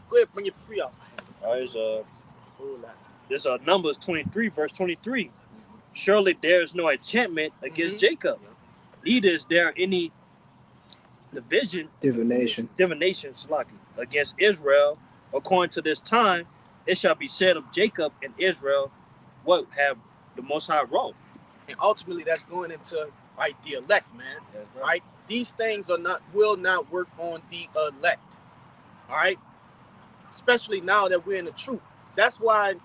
Go ahead, bring your free out. All right, this Numbers 23, verse 23. Surely there is no enchantment against Jacob. Neither is there any divination against Israel. According to this time, it shall be said of Jacob and Israel, what have the Most High wrought. And ultimately, that's going into the elect, man. That's right. These things will not work on the elect. All right. Especially now that we're in the truth. That's why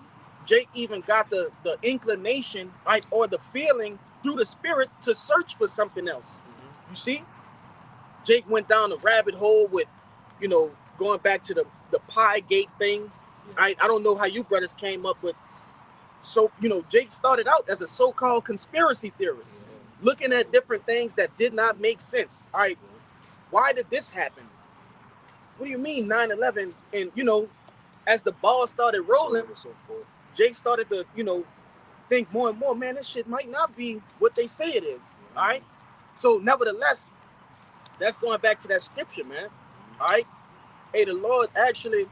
Jake even got the inclination, or the feeling through the spirit to search for something else. You see, Jake went down the rabbit hole with, going back to the Pi Gate thing. I don't know how you brothers came up with. So, Jake started out as a so-called conspiracy theorist, looking at different things that did not make sense. All right, why did this happen? What do you mean 9/11? And, as the ball started rolling, Jake started to, think more and more, man, this shit might not be what they say it is. All right. So nevertheless, that's going back to that scripture, man. All right. Hey, the Lord actually,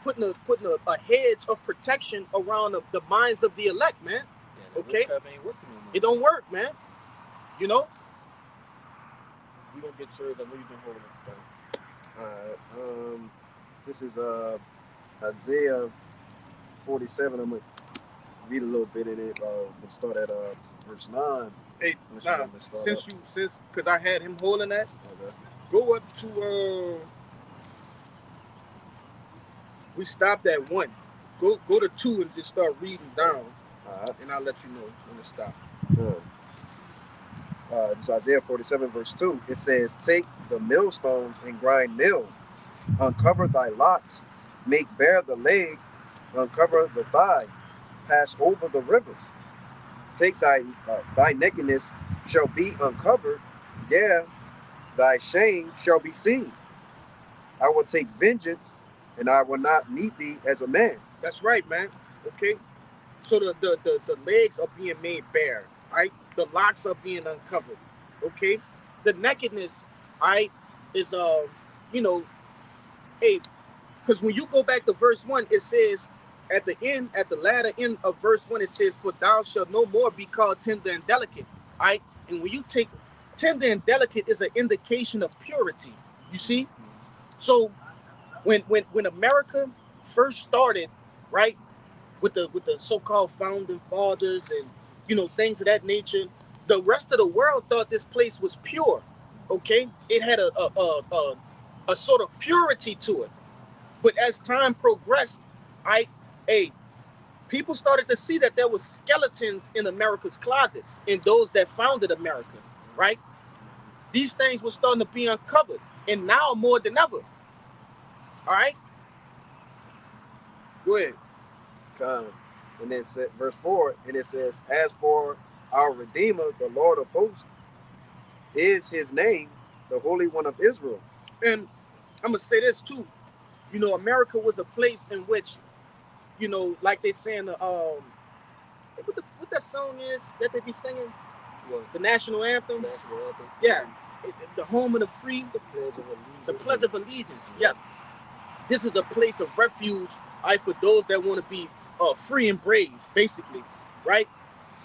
putting a hedge of protection around the minds of the elect, man. Okay. It don't work, man. You gonna get yours. I know you've been holding it. All right. This is Isaiah 47. I'm gonna read a little bit in it. We'll start at verse 9. Hey, because I had him holding that. Okay. Go up to we stopped at 1. Go to 2 and just start reading down. All right. And I'll let you know when to stop. Good. This is Isaiah 47 verse 2. It says, take the millstones and grind mill, uncover thy locks, make bare the leg, uncover the thigh, pass over the rivers. Take thy nakedness shall be uncovered, yeah, thy shame shall be seen. I will take vengeance, and I will not meet thee as a man. That's right, man. Okay. So the legs are being made bare, right? The locks are being uncovered. Okay, the nakedness, all right, is you know, a because when you go back to verse 1, it says at the end, at the latter end of verse 1, it says, "For thou shalt no more be called tender and delicate." All right, and when you take tender and delicate is an indication of purity. You see, so when America first started, right, with the so-called founding fathers and things of that nature, the rest of the world thought this place was pure. Okay, it had a sort of purity to it. But as time progressed, I a people started to see that there was skeletons in America's closets, in those that founded America, right? These things were starting to be uncovered, and now more than ever. All right, go ahead. And then verse 4, and it says, "As for our Redeemer, the Lord of hosts, is his name, the Holy One of Israel." And I'm gonna say this too. America was a place in which, like they say in the what that song is that they be singing, the national anthem. National anthem. Yeah, the home of the free, The Pledge of Allegiance. the Pledge of Allegiance. Yeah, this is a place of refuge, for those that want to be free and brave, basically, right?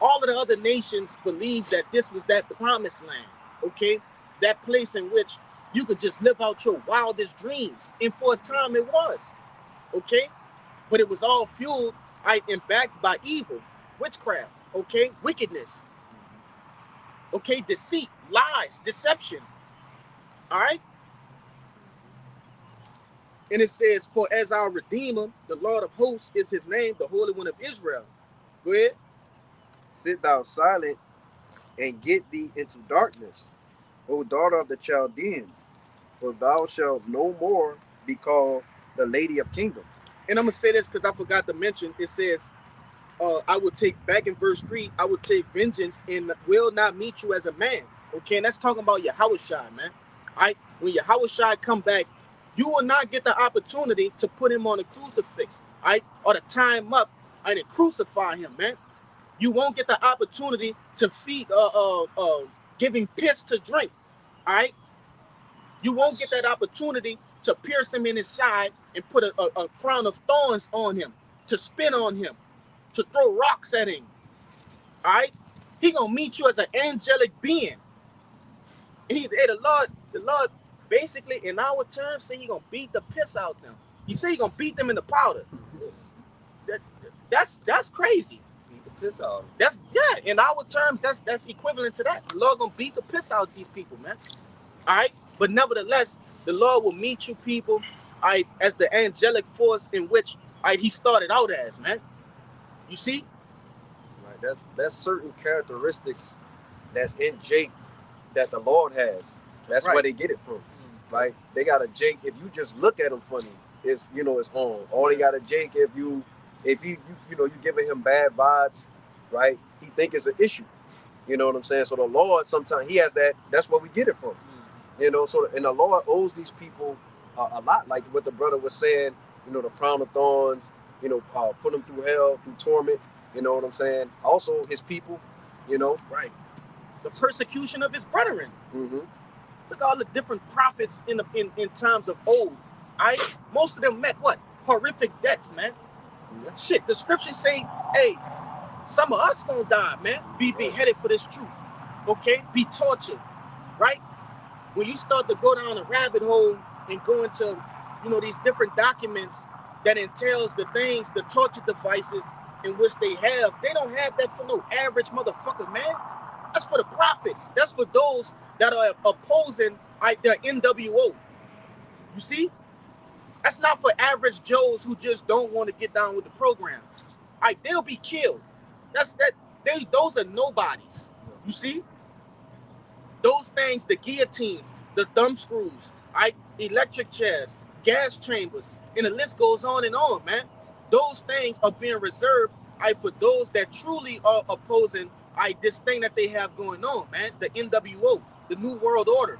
All of the other nations believed that this was that promised land, okay? That place in which you could just live out your wildest dreams. And for a time it was, okay? But it was all fueled and backed by evil, witchcraft, okay? Wickedness, okay? Deceit, lies, deception, all right? And it says, "For as our Redeemer, the Lord of hosts is his name, the Holy One of Israel." Go ahead. "Sit thou silent and get thee into darkness, O daughter of the Chaldeans, for thou shalt no more be called the Lady of Kingdoms." And I'm going to say this because I forgot to mention, it says, I will take, back in verse 3, "I will take vengeance and will not meet you as a man." Okay, and that's talking about Yahushua, man. All right, when Yahushua come back, you will not get the opportunity to put him on a crucifix, all right, or to tie him up and crucify him, man. You won't get the opportunity to feed, give him piss to drink, all right. You won't get that opportunity to pierce him in his side and put a crown of thorns on him, to spit on him, to throw rocks at him. All right, he gonna meet you as an angelic being, and the Lord, basically in our terms, say he gonna beat the piss out them. He say he gonna beat them in the powder. That's crazy. Beat the piss out. That's in our terms, that's equivalent to that. The Lord gonna beat the piss out of these people, man. All right, but nevertheless, the Lord will meet you people, all right, as the angelic force in which he started out as, man. You see? Right. That's certain characteristics that's in Jake that the Lord has. That's right. where they get it from. Right? They got a Jake. If you just look at him funny, it's it's on. Or they got a Jake if you giving him bad vibes, right? He think it's an issue. You know what I'm saying? So the Lord sometimes he has that. That's where we get it from. So and the Lord owes these people a lot, like what the brother was saying. The crown of thorns. Put them through hell, through torment. You know what I'm saying? Also his people. Right. The persecution of his brethren. Mm-hmm. Look at all the different prophets in times of old. Most of them met what? Horrific deaths, man. Yeah. Shit, the scriptures say, hey, some of us gonna die, man. Be beheaded for this truth. Okay? Be tortured. Right? When you start to go down a rabbit hole and go into, these different documents that entails the things, the torture devices in which they don't have that for no average motherfucker, man. That's for the prophets. That's for those that are opposing the NWO. You see? That's not for average Joes who just don't want to get down with the program. They'll be killed. Those are nobodies. You see? Those things, the guillotines, the thumb screws, electric chairs, gas chambers, and the list goes on and on, man. Those things are being reserved for those that truly are opposing this thing that they have going on, man. The NWO, the New World Order.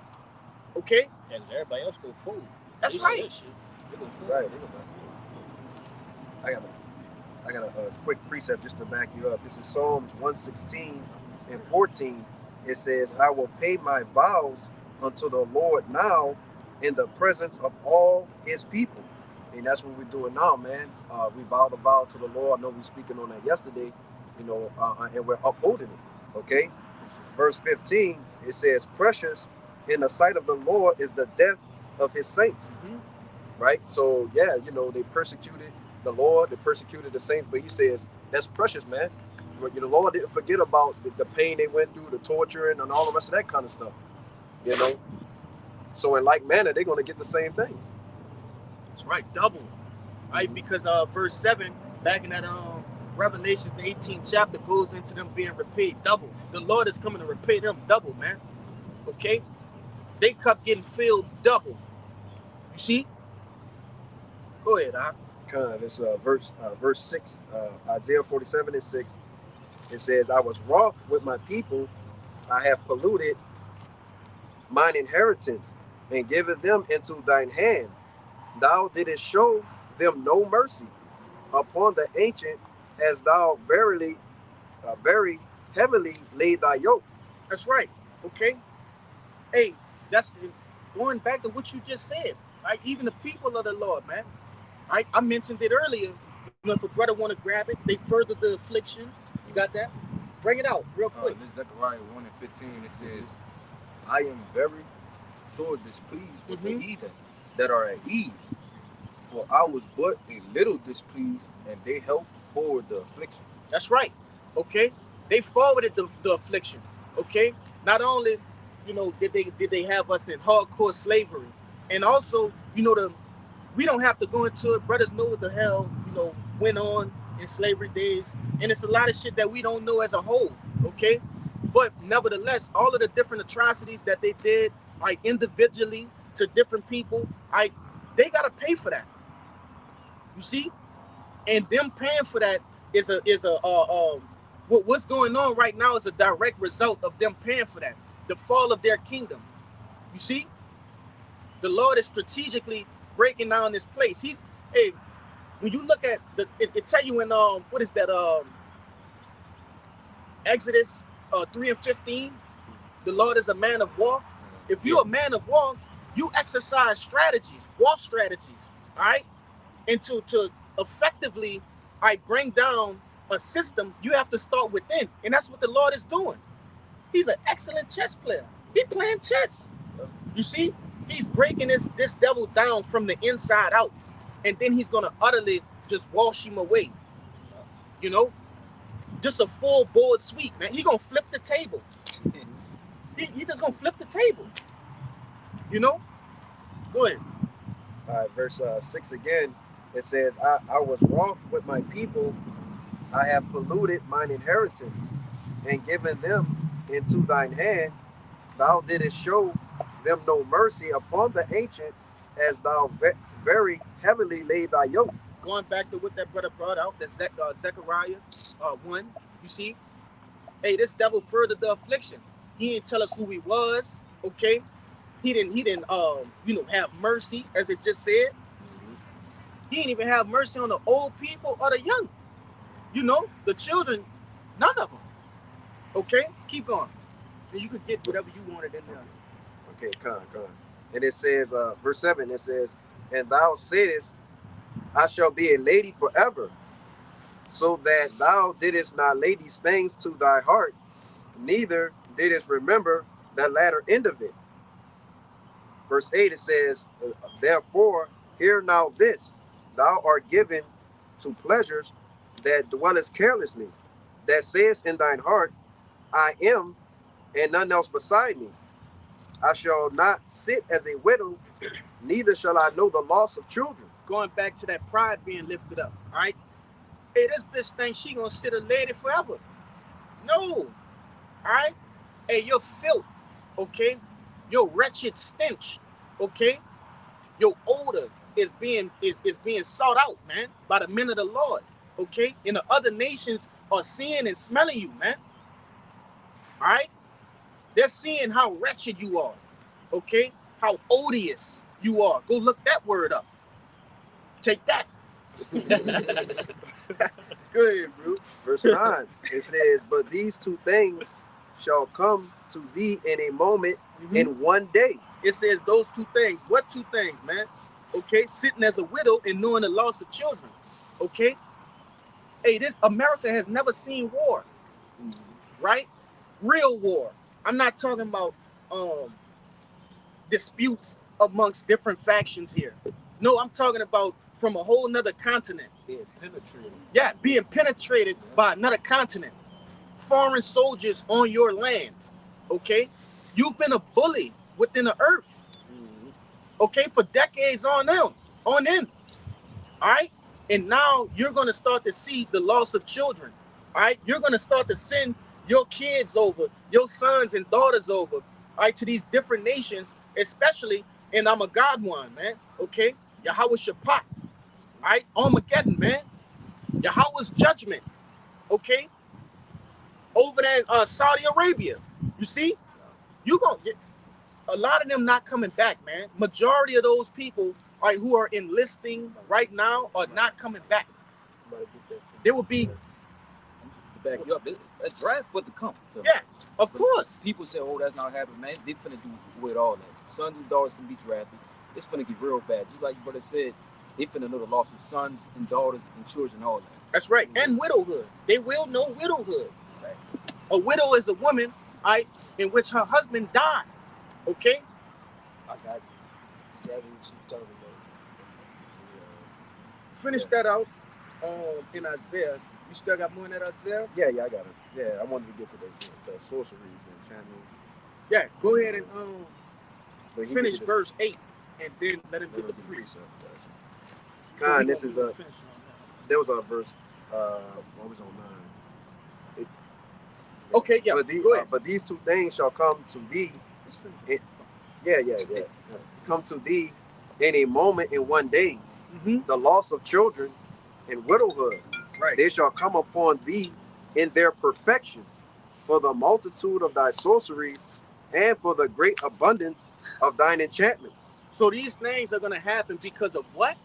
Okay? And everybody else go fool. That's right. Right. I got a quick precept just to back you up. This is Psalms 116 and 14. it says, I will pay my vows unto the Lord now in the presence of all his people. And that's what we're doing now, man. We vowed a vow to the Lord. I know we speaking on that yesterday, and we're upholding it. Okay. Verse 15, it says, precious in the sight of the Lord is the death of his saints. Right? So, yeah, they persecuted the Lord, they persecuted the saints, but he says, that's precious, man. But, the Lord didn't forget about the pain they went through, the torturing, and all the rest of that kind of stuff. So in like manner, they're going to get the same things. That's right, double. Right? Because verse 7, back in that Revelation, the 18th chapter, goes into them being repaid double. The Lord is coming to repay them double, man. Okay? They cup getting filled double. You see? Go ahead, This verse 6, Isaiah 47:6. It says, I was wroth with my people, I have polluted mine inheritance, and given them into thine hand. Thou didst show them no mercy upon the ancient, as thou very heavily laid thy yoke. That's right. Okay? Hey, that's going back to what you just said. Right? Even the people of the Lord, man. Right? I mentioned it earlier. If a brother want to grab it, they further the affliction. You got that? Bring it out real quick. This Zechariah 1:15, it says, I am very sore displeased with the heathen that are at ease, for I was but a little displeased, and they helped forward the affliction. That's right. Okay? They forwarded the affliction. Okay? Not only, did they have us in hardcore slavery, and also, we don't have to go into it. Brothers know what the hell, went on in slavery days. And it's a lot of shit that we don't know as a whole. Okay? But nevertheless, all of the different atrocities that they did, like individually to different people, they gotta pay for that. You see? And them paying for that what's going on right now is a direct result of them paying for that. The fall of their kingdom. You see? The Lord is strategically breaking down this place. When you look at it tell you in what is that Exodus 3:15, the Lord is a man of war. If you're a man of war, you exercise strategies, war strategies, all right? And to effectively bring down a system, you have to start within. And that's what the Lord is doing. He's an excellent chess player. He's playing chess. You see? He's breaking this devil down from the inside out. And then he's going to utterly just wash him away. Just a full board sweep, man. He's going to flip the table. He just going to flip the table. Go ahead. All right, verse 6 again. It says, I was wroth with my people. I have polluted mine inheritance, and given them into thine hand. Thou didst show them no mercy upon the ancient, as thou very heavily laid thy yoke. Going back to what that brother brought out, that Zechariah 1, you see? Hey, this devil furthered the affliction. He didn't tell us who he was, okay? He didn't have mercy, as it just said. He didn't even have mercy on the old people or the young. The children, none of them. Okay? Keep going. And you could get whatever you wanted in there. Okay, come. And it says, verse 7, it says, and thou saidest, I shall be a lady forever, so that thou didst not lay these things to thy heart, neither didst remember the latter end of it. Verse 8, it says, therefore, hear now this, thou art given to pleasures that dwellest carelessly, that sayest in thine heart, I am, and none else beside me. I shall not sit as a widow, neither shall I know the loss of children. Going back to that pride being lifted up, all right? Hey, this bitch thinks she gonna sit a lady forever. No, all right? Hey, your filth, okay? Your wretched stench, okay? Your odor is being sought out, man, by the men of the Lord, okay? And the other nations are seeing and smelling you, man. All right? They're seeing how wretched you are, okay? How odious you are. Go look that word up. Take that. Good, bro. Verse 9, it says, but these two things shall come to thee in a moment, Mhm. in one day. It says those two things. What two things, man? Okay, sitting as a widow and knowing the loss of children. Okay, hey, this America has never seen war, right? Real war. I'm not talking about disputes amongst different factions here. No, I'm talking about from a whole nother continent. Being penetrated. Yeah, being penetrated by another continent. Foreign soldiers on your land. Okay, you've been a bully within the earth. Okay, for decades on end. All right, and now you're going to start to see the loss of children. All right, you're going to start to send your kids over, your sons and daughters over, all right, to these different nations, especially, and I'm a God one, man. Okay, Yahweh Shaphat, all right, Armageddon, man. Yahweh's judgment. Okay, over there in Saudi Arabia. You see, you gonna get a lot of them not coming back, man. Majority of those people, all right, who are enlisting right now are not coming back. There will be, To back you up, a draft for to come. So, yeah, of course. people say, oh, that's not happening, man. They finna do with all that. Sons and daughters finna be drafted. It's finna get real bad. Just like your brother said, they finna know the loss of sons and daughters and children, all that. That's right. And widowhood. They will know widowhood. A widow is a woman, all right, in which her husband died. Okay? I got you. Exactly what you talking about. Finish that out in Isaiah. You still got more in that Isaiah? Yeah, I got it. Yeah, I wanted to get to the sorceries and enchantments. Yeah, go ahead and But he finish get it- verse 8 and then let him let get him the get precept. precept. So Khan, we this gonna is be a finishing on there was a verse. What was on 9? Okay, yeah, go ahead. But these two things shall come to thee. Yeah. Come to thee in a moment, in one day. Mm-hmm. The loss of children and widowhood. Right. They shall come upon thee in their perfection, for the multitude of thy sorceries, and for the great abundance of thine enchantments. So these things are gonna happen because of what?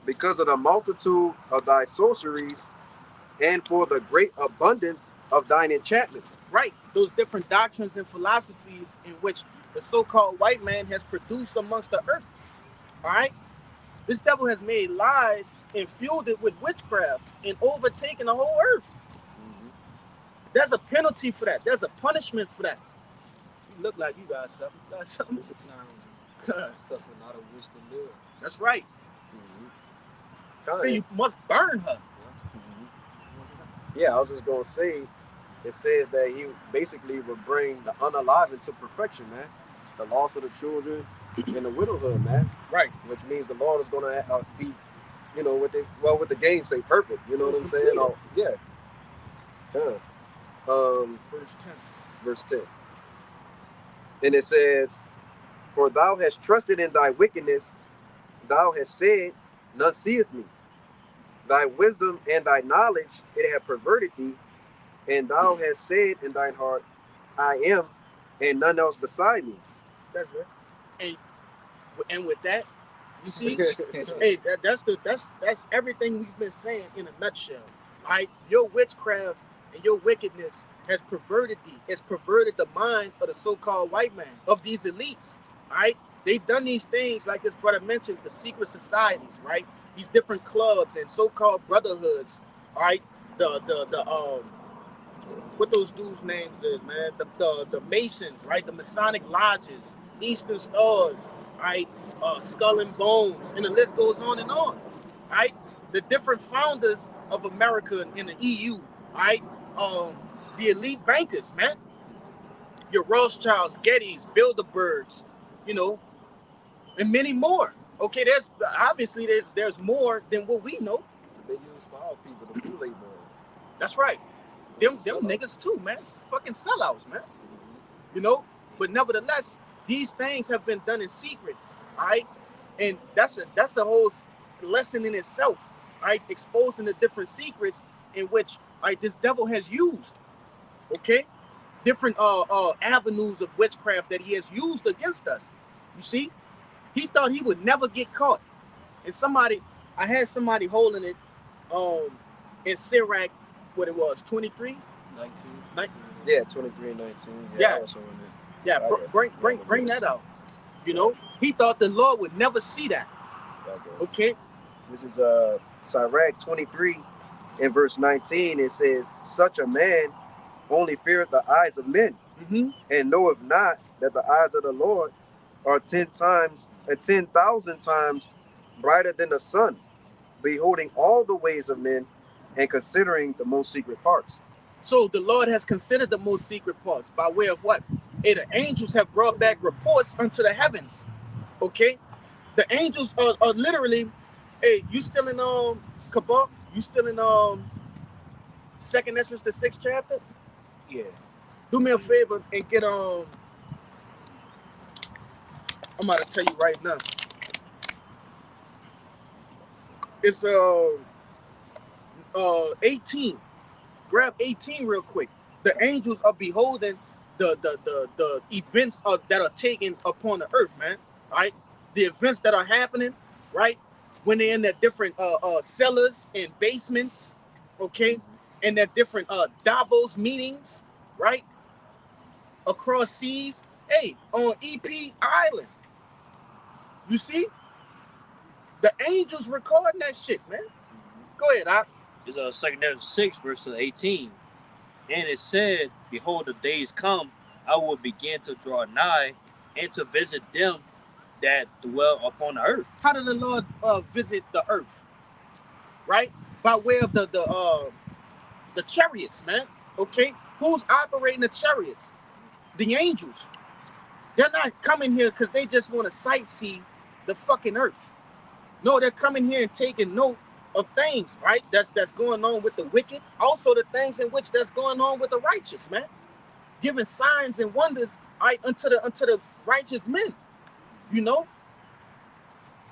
Because of the multitude of thy sorceries, and for the great abundance of thine enchantments. Right. Those different doctrines and philosophies in which the so-called white man has produced amongst the earth. All right. This devil has made lies and fueled it with witchcraft and overtaken the whole earth. There's a penalty for that. There's a punishment for that. You look like you got something. You got something. Suffer not a wish to live. That's right. Khan, So you must burn her. yeah, I was just gonna say, it says that he basically would bring the unalive into perfection, man. The loss of the children and the widowhood, man. Right. Which means the Lord is gonna be, what the game say, perfect. You know what I'm saying? Oh, yeah. Verse 10. Verse 10. And it says, for thou hast trusted in thy wickedness, thou hast said, none seeth me. Thy wisdom and thy knowledge, it hath perverted thee, and thou hast said in thine heart, I am, and none else beside me. That's it. And with that, you see, hey, that's everything we've been saying in a nutshell. Right? Your witchcraft and your wickedness has perverted thee. It's perverted the mind of the so-called white man, of these elites. Right? They've done these things, like this brother mentioned, the secret societies, right? These different clubs and so-called brotherhoods, all right? What those dudes' names is, man? The Masons, right? The Masonic lodges, Eastern Stars, right? Skull and Bones, and the list goes on and on, right? The different founders of America in the EU, right? The elite bankers, man. Your Rothschilds, Gettys, Bilderbergs, and many more. Okay, there's obviously there's more than what we know. They use foul people, the Kool-Aid boys. That's right. Them Sellouts. niggas too, man. Fucking sellouts, man. But nevertheless, these things have been done in secret, all right? And that's a whole lesson in itself, right? Exposing the different secrets in which, right, this devil has used, okay? Different avenues of witchcraft that he has used against us. You see, he thought he would never get caught. And I had somebody holding it in Sirach, what it was, 23? 19. Yeah, 23 and 19. Yeah, Yeah. I was on it. Yeah, I got it. bring that out. You know, he thought the Lord would never see that. Yeah, I got it. Okay. This is Sirach 23 in verse 19. It says, "Such a man only feareth the eyes of men, Mm-hmm. and knoweth not that the eyes of the Lord are 10,000 times brighter than the sun, beholding all the ways of men, and considering the most secret parts." So the Lord has considered the most secret parts by way of what? Hey, the angels have brought back reports unto the heavens. Okay, the angels are literally. Hey, you still in Kabak? You still in Second Esdras the 6th chapter? Yeah. Do me a favor and get I'm about to tell you right now. It's 18. Grab 18 real quick. The angels are beholding the events that are taken upon the earth, man. Right? The events that are happening, right? When they're in their different cellars and basements, okay, and their different Davos meetings, right? Across seas. Hey, on EP Island. You see? The angels recording that shit, man. Go ahead, Doc. It's 2 Esdras 6 verse 18. And it said, "Behold, the days come, I will begin to draw nigh and to visit them that dwell upon the earth." How did the Lord visit the earth? Right? By way of the chariots, man. Okay? Who's operating the chariots? The angels. They're not coming here because they just want to sightsee the fucking earth. No, they're coming here and taking note of things, right? That's going on with the wicked. Also the things in which that's going on with the righteous, man. Giving signs and wonders, right, unto the righteous men. You know?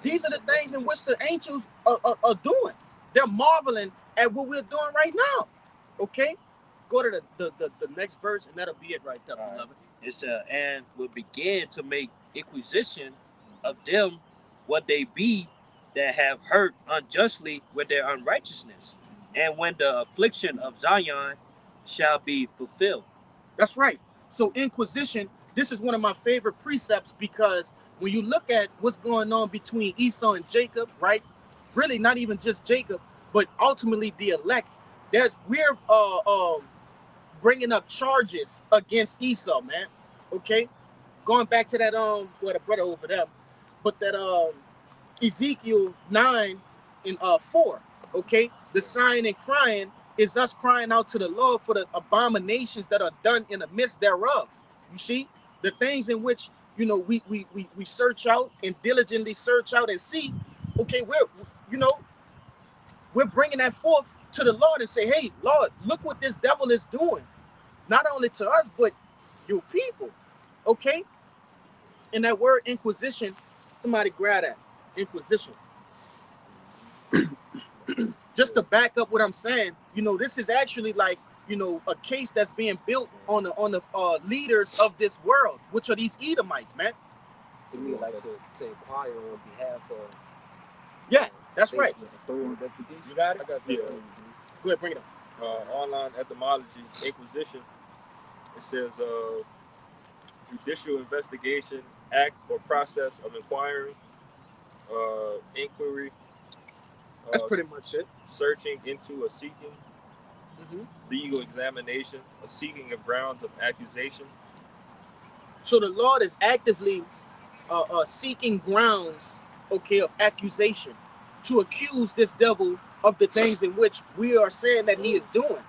These are the things in which the angels are doing. They're marveling at what we're doing right now. Okay? Go to the next verse, and that'll be it right there, beloved. It's and will begin to make inquisition of them what they be that have hurt unjustly with their unrighteousness, and when the affliction of Zion shall be fulfilled. That's right. So inquisition, this is one of my favorite precepts because when you look at what's going on between Esau and Jacob, right? Really not even just Jacob, but ultimately the elect. We're bringing up charges against Esau, man. Okay, going back to that the brother over there, but that Ezekiel 9 and 4. Okay, the sighing and crying is us crying out to the Lord for the abominations that are done in the midst thereof. You see, the things in which we search out and diligently search out and see. Okay, we're bringing that forth to the Lord and say, hey, Lord, look what this devil is doing. Not only to us, but your people. Okay? And that word inquisition, somebody grab that. Inquisition. Just to back up what I'm saying, this is actually like, a case that's being built on the leaders of this world, which are these Edomites, man. We like to inquire on behalf of. Yeah, that's right. Investigation. You got it? I got Yeah. Go ahead, bring it up. Online etymology, inquisition. It says judicial investigation, act or process of inquiry, inquiry. That's pretty much it. Searching into or seeking, Mm-hmm. legal examination, a seeking of grounds of accusation. So the Lord is actively seeking grounds, okay, of accusation to accuse this devil of the things in which we are saying that he is doing.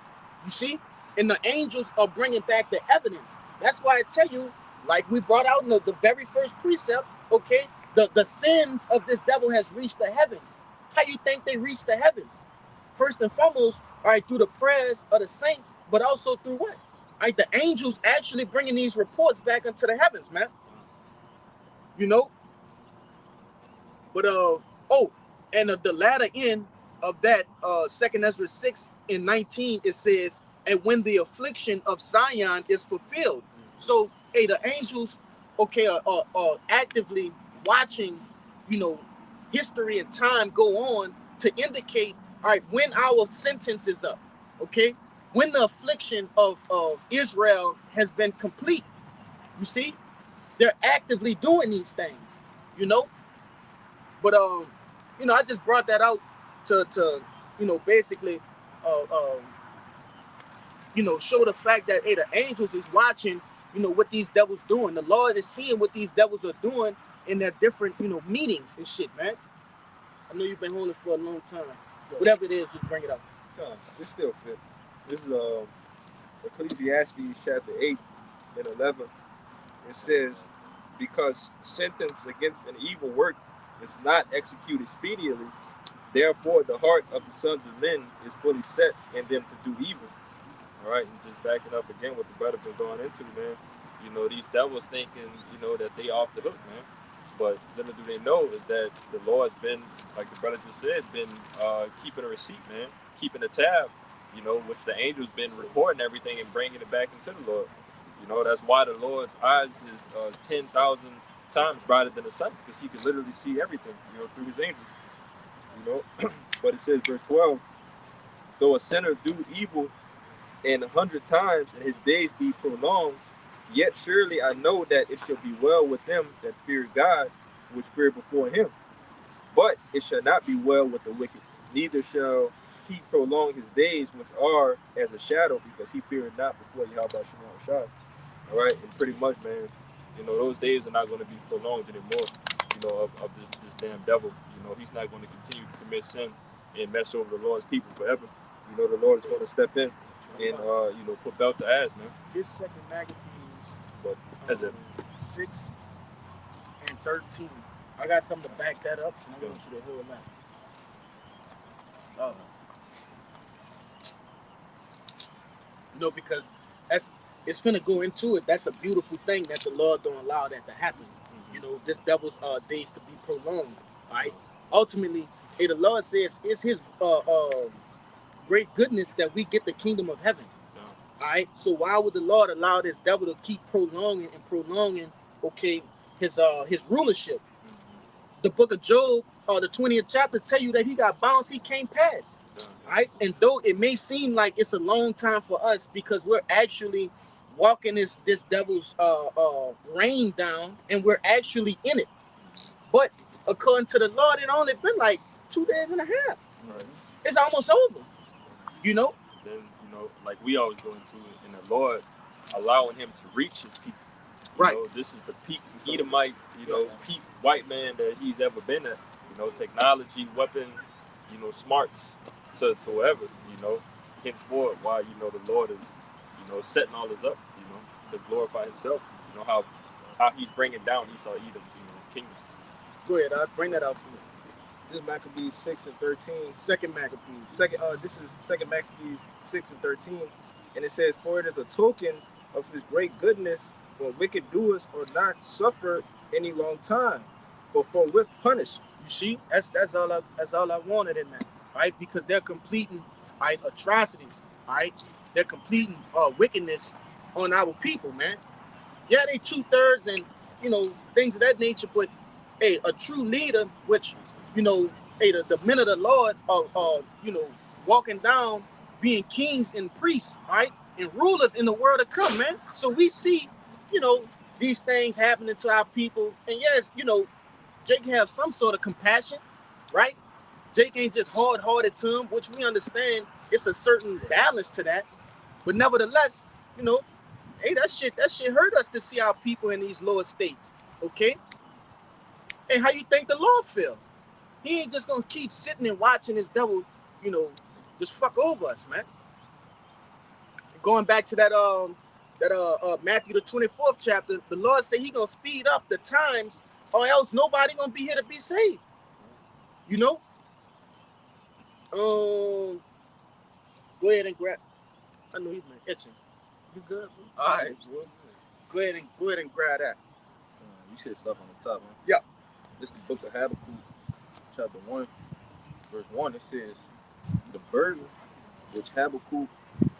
You see? And the angels are bringing back the evidence. That's why I tell you, like we brought out in the very first precept, okay, the sins of this devil has reached the heavens. How you think they reached the heavens? First and foremost, all right, through the prayers of the saints, but also through what? All right, the angels actually bringing these reports back into the heavens, man. But and the latter end of that 2 Esdras 6 and 19, it says, and when the affliction of Zion is fulfilled. So hey, the angels, okay, are actively watching, history and time go on to indicate, all right, when our sentence is up. Okay, when the affliction of Israel has been complete. You see, they're actively doing these things, you know. But I just brought that out to basically show the fact that hey, the angels is watching, what these devils doing. The Lord is seeing what these devils are doing in their different, meetings and shit, man. I know you've been holding it for a long time. Whatever it is, just bring it up. It's still fit. This is Ecclesiastes chapter 8 and 11. It says, because sentence against an evil work is not executed speedily, therefore the heart of the sons of men is fully set in them to do evil. All right, and just backing up again what the brother been going into, man. These devils thinking, that they off the hook, man. But little do they know is that the Lord's been, like the brother just said, been keeping a receipt, man, keeping a tab, which the angels been recording everything and bringing it back into the Lord. That's why the Lord's eyes is 10,000 times brighter than the sun, because he can literally see everything, through his angels. But it says, verse 12, though a sinner do evil 100 times and his days be prolonged, yet surely I know that it shall be well with them that fear God, which fear before him. But it shall not be well with the wicked, neither shall he prolong his days, which are as a shadow, because he feared not before Yahweh Shema Shai. All right, and pretty much, man, those days are not going to be prolonged anymore, of this damn devil. He's not going to continue to commit sin and mess over the Lord's people forever. The Lord is going to step in and put belt to ass, man. This second Maccabees, But as a 6 and 13. I got something to back that up, and I want you to hold that. Because it's finna go into it. That's a beautiful thing that the Lord don't allow that to happen. This devil's days to be prolonged. Right? Ultimately, the Lord says it's His great goodness that we get the kingdom of heaven. All right. So why would the Lord allow this devil to keep prolonging, okay, his rulership? The book of Job, the 20th chapter, tell you that he got bounds he can't pass. Right? And though it may seem like it's a long time for us because we're actually walking this devil's reign down and we're actually in it. But according to the Lord, it only been like 2 days and a half. Right. It's almost over. Then, like we always go into it, and the Lord allowing him to reach his people. Right. This is the peak Edomite, peak white man that he's ever been at. Technology, weapon, smarts to whatever, henceforth why, the Lord is, setting all this up, to glorify himself. How he's bringing down Esau, Edom, kingdom. Go ahead, I'll bring that out for you. This is Maccabees 6 and 13. Second Maccabees. This is Second Maccabees 6 and 13. And it says, for it is a token of his great goodness when wicked doers are not suffered any long time, but for with punish. You see, that's all I wanted in that, right? Because they're completing atrocities, right? They're completing wickedness on our people, man. Yeah, they 2/3 and things of that nature, but hey, a true leader, which hey, the men of the Lord are walking down, being kings and priests, right, and rulers in the world to come, man. So we see, these things happening to our people, and yes, Jake have some sort of compassion, right? Jake ain't just hard-hearted to him, which we understand. It's a certain balance to that, but nevertheless, hey, that shit hurt us to see our people in these lower states, okay? And how you think the Lord feel? He ain't just gonna keep sitting and watching this devil, just fuck over us, man. Going back to that Matthew the 24th chapter, the Lord said He gonna speed up the times, or else nobody gonna be here to be saved. Go ahead and grab. I know he's been itching. You good? Bro? All right, bro. Go ahead and grab that. You said stuff on the top, man. Yeah. This is the book of Habakkuk, chapter 1, verse 1. It says, the burden which Habakkuk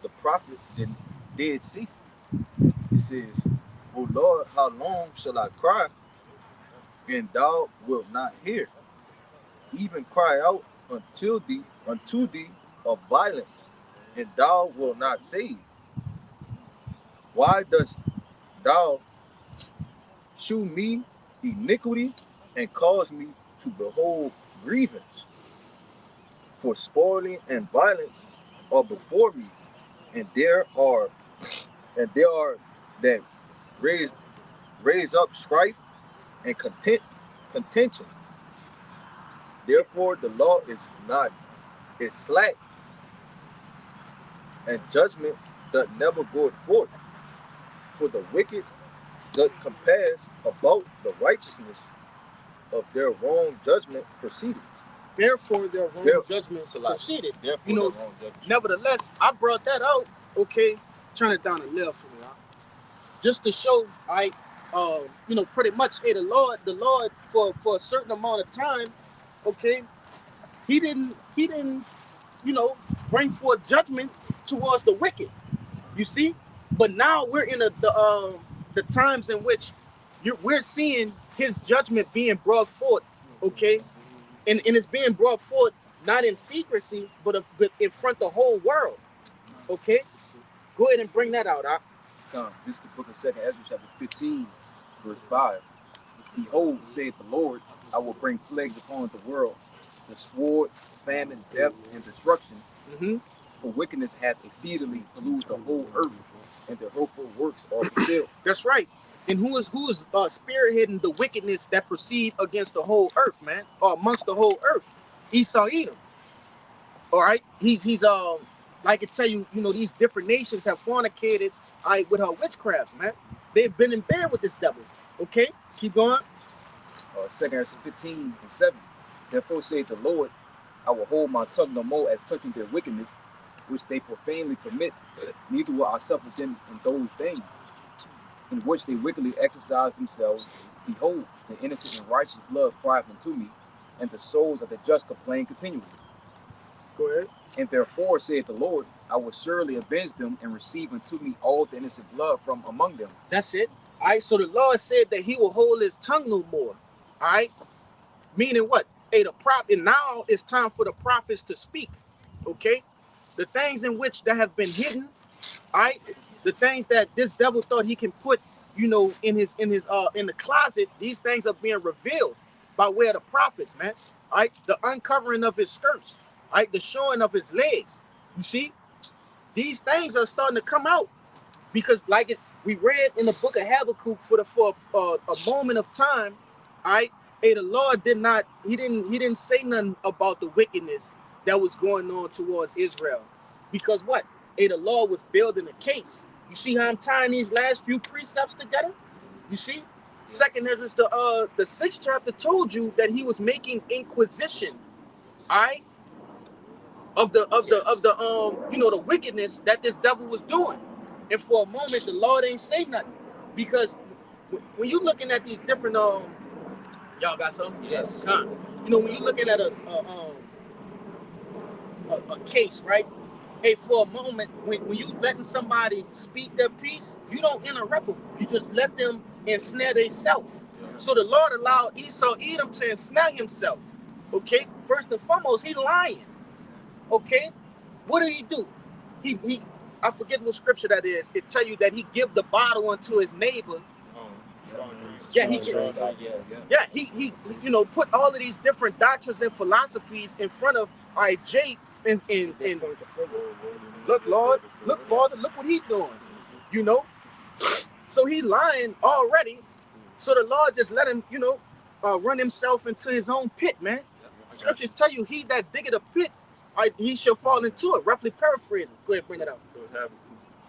the prophet did see. It says, O Lord, how long shall I cry, and thou wilt not hear? Even cry out unto thee of violence, and thou wilt not save? Why dost thou shew me iniquity and cause me to behold grievance? For spoiling and violence are before me, and there are that raise up strife and contention. Therefore the law is slack, and judgment doth never go forth. For the wicked doth compass about the righteousness of their wrong judgment proceeded. Therefore, their wrong judgment proceeded. You know, nevertheless, I brought that out. Okay, turn it down a little for me, just to show, you know, pretty much, hey, the Lord, for a certain amount of time, okay, he didn't, you know, bring forth judgment towards the wicked. You see, but now we're in the times in which we're seeing his judgment being brought forth. Okay. And it's being brought forth not in secrecy, but in front of the whole world. Okay? Go ahead and bring that out. This is the book of 2 Ezra, chapter 15, verse 5. Behold, saith the Lord, I will bring plagues upon the world, the sword, famine, death, and destruction. For wickedness hath exceedingly polluted the whole earth, and their hurtful works are fulfilled. That's right. And who is spearheading the wickedness that proceed against the whole earth, man, or amongst the whole earth? Esau Edom. All right, he's like I tell you, you know, these different nations have fornicated, with her witchcraft, man. They've been in bed with this devil. Okay, keep going. 2 Ezra 15 and 7. Therefore saith the Lord, I will hold my tongue no more as touching their wickedness, which they profanely commit, neither will I suffer them in those things in which they wickedly exercise themselves. Behold, the innocent and righteous blood crieth unto me, and the souls of the just complain continually. Go ahead. And therefore, saith the Lord, I will surely avenge them and receive unto me all the innocent blood from among them. That's it. All right, so the Lord said that he will hold his tongue no more. All right, meaning what? Hey, and now it's time for the prophets to speak. Okay, the things in which that have been hidden, all right, the things that this devil thought he can put, you know, in the closet, these things are being revealed by way of the prophets, man. All right, the uncovering of his skirts, all right, the showing of his legs. You see, these things are starting to come out because, like we read in the book of Habakkuk, for a moment of time, all right. Hey, the Lord he didn't say nothing about the wickedness that was going on towards Israel, because what? Hey, the Lord was building a case. You see how I'm tying these last few precepts together? You see, second is the 6th chapter told you that he was making inquisition, all right, of the you know, the wickedness that this devil was doing. And for a moment, the Lord ain't say nothing, because when you're looking at these different y'all got something? Yes. You know, when you're looking at a case, right? Hey, for a moment, when you letting somebody speak their piece, you don't interrupt them. You just let them ensnare themselves. So the Lord allowed Esau Edom to ensnare himself. Okay? First and foremost, he lying. Okay? What did he do? He I forget what scripture that is. It tell you that he give the bottle unto his neighbor. Yeah, he you know, put all of these different doctrines and philosophies in front of Jake and look, Lord, look, Father, look what he's doing. You know, so he lying already. So the Lord just let him, you know, run himself into his own pit, man. Scriptures tell you, he that diggeth a pit, he shall fall into it. Roughly paraphrasing. Go ahead, bring it out.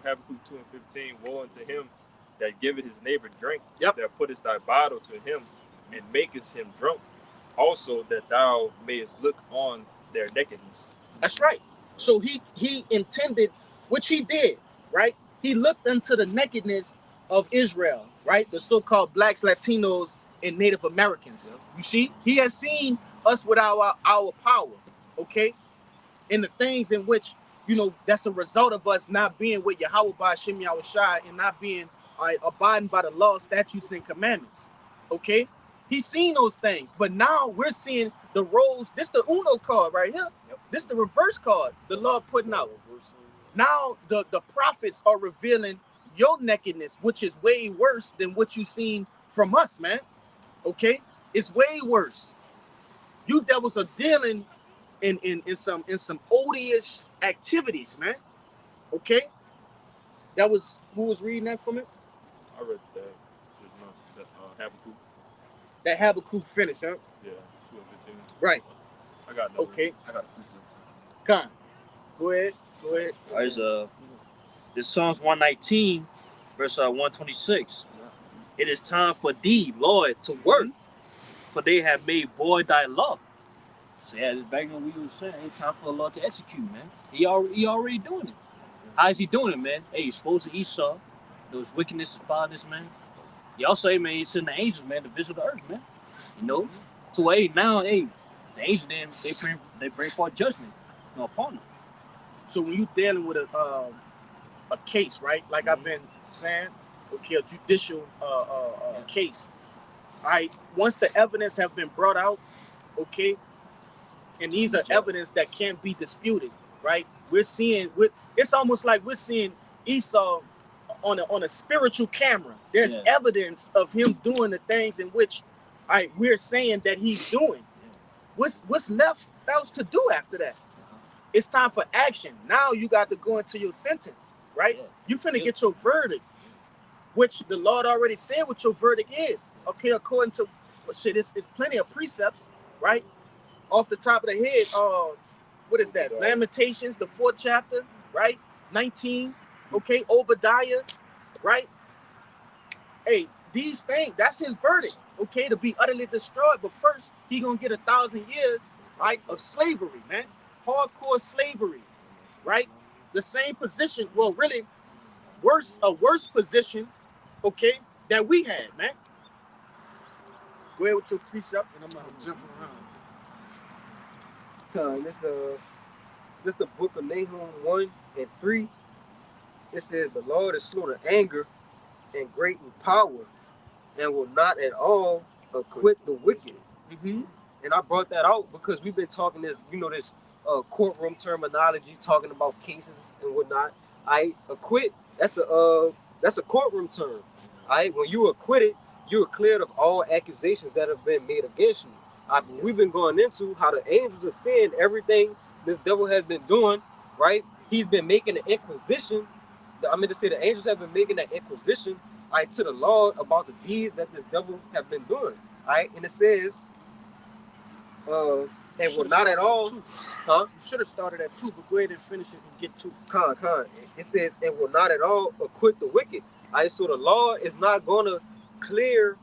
Habakkuk 2 and 15. Woe unto him that giveth his neighbor drink, Yep. that puttest thy bottle to him, and makest him drunk, also that thou mayest look on their nakedness. That's right. So he intended, which he did, right? He looked into the nakedness of Israel, right? The so-called blacks, Latinos, and Native Americans. Yep. You see, he has seen us with our power, okay? And the things in which, you know, that's a result of us not being with Yahweh Ba'ashem Yahushua and not being abiding by the law, statutes, and commandments. Okay? He's seen those things, but now we're seeing the roles. This the Uno card right here. Yep. This the reverse card the Lord putting out. Now the prophets are revealing your nakedness, which is way worse than what you seen from us, man. Okay, it's way worse. You devils are dealing in some odious activities, man. Okay, that was who was reading that from it. I read that just now. That Habakkuk. That Habakkuk finished, huh? Yeah, 2:15. Right. I got no. Okay. I got a Con. Go ahead. Go ahead. All right, this Psalms 119, verse 126. It is time for thee, Lord, to work, for they have made void thy law. So yeah, it's back when we were saying, it's time for the Lord to execute, man. He already doing it. How is he doing it, man? Hey, he's supposed to Esau, those wickedness and fathers, man. Y'all say, man, he's sending the angels, man, to visit the earth, man. You know? So hey, now, hey, the angels then they bring forth judgment, you know, upon them. So when you dealing with a case, right? Like I've been saying, okay, a judicial case. All right. Once the evidence have been brought out, okay, and these are evidence that can't be disputed, right? We're seeing, it's almost like we're seeing Esau on a spiritual camera. There's evidence of him doing the things in which, all right, we're saying that he's doing. What's left else to do after that? It's time for action. Now you got to go into your sentence, right? You finna get your verdict, which the Lord already said what your verdict is. Okay, according to shit, it's plenty of precepts, right? Off the top of the head, what is that? Lamentations, the 4th chapter, right? 19. Okay, Obadiah, right? Hey, these things, that's his verdict, okay, to be utterly destroyed. But first, he gonna get 1,000 years, right, of slavery, man. Hardcore slavery, right? The same position, well, really, a worse position, okay, that we had, man. Go ahead with your precept, and I'm gonna jump around. This the book of Nahum 1:3. It says, the Lord is slow to anger and great in power, and will not at all acquit the wicked. And I brought that out because we've been talking this, this courtroom terminology, talking about cases and whatnot. Acquit, that's a courtroom term. When you acquitted, you're cleared of all accusations that have been made against you. We've been going into how the angels are seeing everything this devil has been doing, right? He's been making an inquisition. The angels have been making that inquisition, to the Lord about the deeds that this devil have been doing, And it says, and will not at all, You should have started at 2, but go ahead and finish it and get 2. It says, and will not at all acquit the wicked. So the Lord is not gonna clear,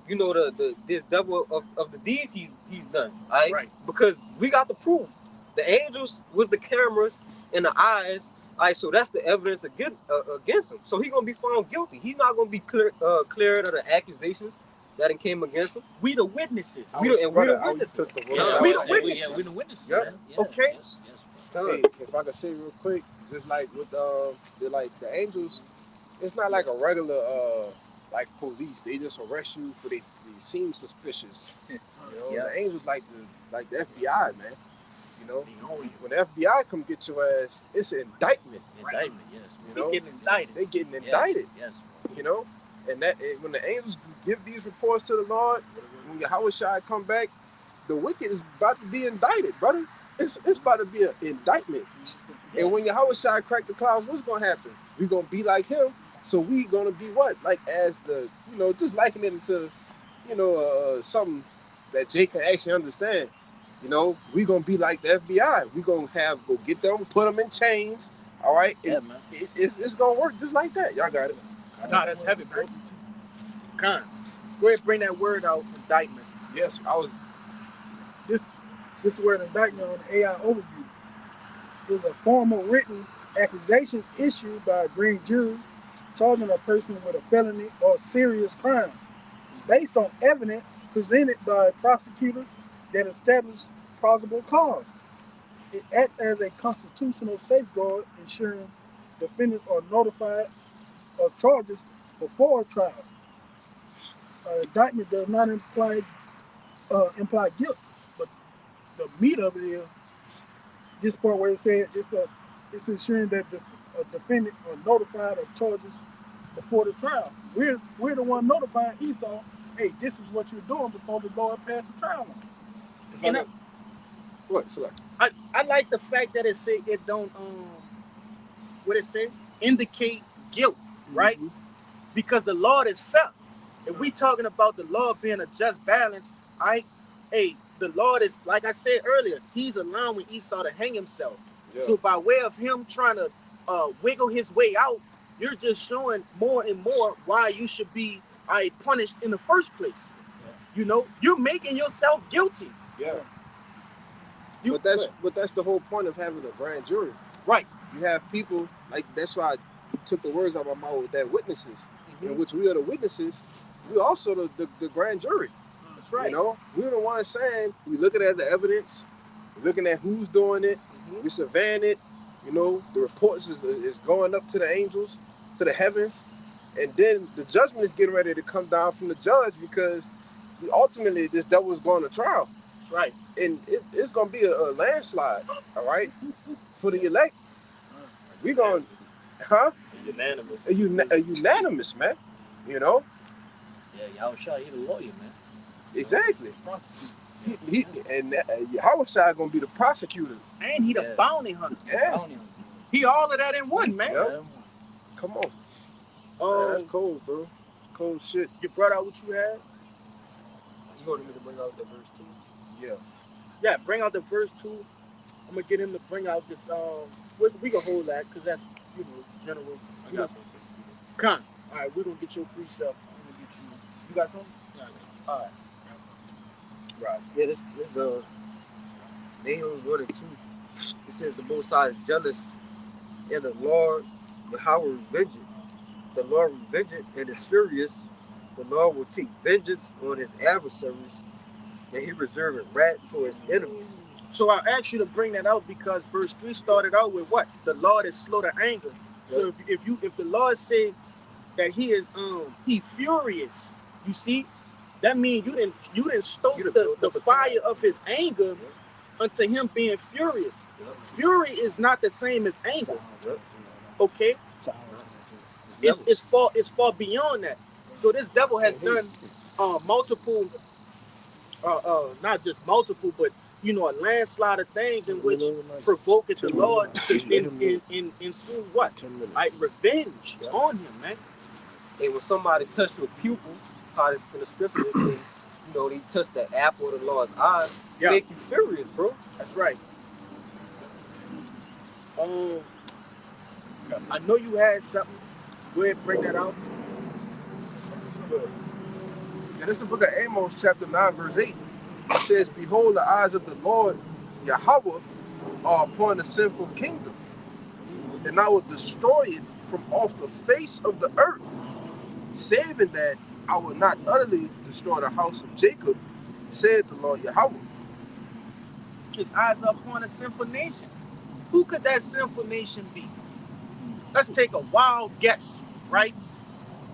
this devil of the deeds he's done, Right? Because we got the proof. The angels was the cameras and the eyes. So that's the evidence against him. So he's gonna be found guilty. He's not gonna be cleared of the accusations that came against him. We the witnesses. We the witnesses. We the witnesses. Yep. Okay. Hey, if I could say real quick, just like with the angels, it's not like a regular like police. They just arrest you for they seem suspicious. The angels like the FBI, man. When the FBI come get your ass, it's an indictment. Indictment, yes. They getting indicted. They getting indicted. Yes. And when the angels give these reports to the Lord, when Yahushua come back, the wicked is about to be indicted, brother. It's about to be an indictment. And when Yahushua crack the clouds, what's gonna happen? We gonna be like him. So we gonna be what? Like as the just likening it to something that Jay can actually understand. We gonna be like the FBI. We gonna go get them, put them in chains. All right. Yeah, man. It's gonna work just like that. Y'all got it. No, that's heavy, bro. Go ahead, bring that word out, indictment. Yes, I was. This word indictment on the AI overview is a formal written accusation issued by a grand jury charging a person with a felony or serious crime based on evidence presented by a prosecutor that established plausible cause. It acts as a constitutional safeguard, ensuring defendants are notified of charges before a trial. Indictment does not imply guilt, but the meat of it is this part where it says it's it's ensuring that the defendant are notified of charges before the trial. We're the one notifying Esau, hey, this is what you're doing before the Lord passes the trial on. If And I got, what? Select. I like the fact that it don't what it say indicate guilt, right? Mhm. Because the Lord is fair. If we talking about the Lord being a just balance, hey, the Lord is, like I said earlier, he's allowing Esau to hang himself. Yeah. So by way of him trying to wiggle his way out, you're just showing more and more why you should be punished in the first place. You know, you're making yourself guilty. Yeah. You, But that's the whole point of having a grand jury. right. You have people like, that's why you took the words out of my mouth with that witnesses, in which we are the witnesses. We also the grand jury. That's right. You know, we're the ones saying, we looking at the evidence, we're looking at who's doing it, Mhm. we're surveying it. You know, the reports is going up to the angels, to the heavens, and then the judgment is getting ready to come down from the judge, because ultimately this devil is going to trial, That's right. and it's going to be a landslide. All right, for the elect, we going, Unanimous. a unanimous, man. You know, Yeah, y'all shot. He the lawyer, man. exactly. He and Yahushua gonna be the prosecutor. And he the Yeah. bounty hunter. I Yeah, don't even. He all of that in one, man. Yeah. Yeah. come on, man, that's Um, cold, bro. Cold shit. you brought out what you had. You wanted me to bring out the verse 2? Yeah. Yeah, bring out the verse 2. I'm gonna get him to bring out this. We can hold that because that's general. I got something. Con. All right, we're gonna get your precept. I'm gonna get you. You got something? Yeah, I got something. All right. Right. Yeah, this Nahum 1 and 2. It says the Most High is jealous, and the Lord Yahweh revenge it. The Lord revenge it and is furious. The Lord will take vengeance on his adversaries, and he reserved wrath for his enemies. So I asked you to bring that out because verse 3 started out with what? The Lord is slow to anger. So if the Lord said that he is he furious, you see, that means you didn't stoke You done built the up a fire time. of his anger unto him being furious. Fury is not the same as anger. Okay? It's far beyond that. So this devil has done multiple not just multiple, but a landslide of things in which provoked the Lord to ensue what? 10 minutes. Like revenge on him, man. And when somebody touched your pupil, how it's in the scripture, it says, they touched the apple of the Lord's eyes, Yeah. make you furious, bro. That's right. I know you had something. Go ahead, bring that out. Yeah, this is the book of Amos, chapter 9, verse 8. It says, behold, the eyes of the Lord Yahweh are upon the sinful kingdom, and I will destroy it from off the face of the earth, saving that I will not utterly destroy the house of Jacob, said the Lord Yahweh. His eyes are upon a sinful nation. Who could that sinful nation be? Let's take a wild guess, right?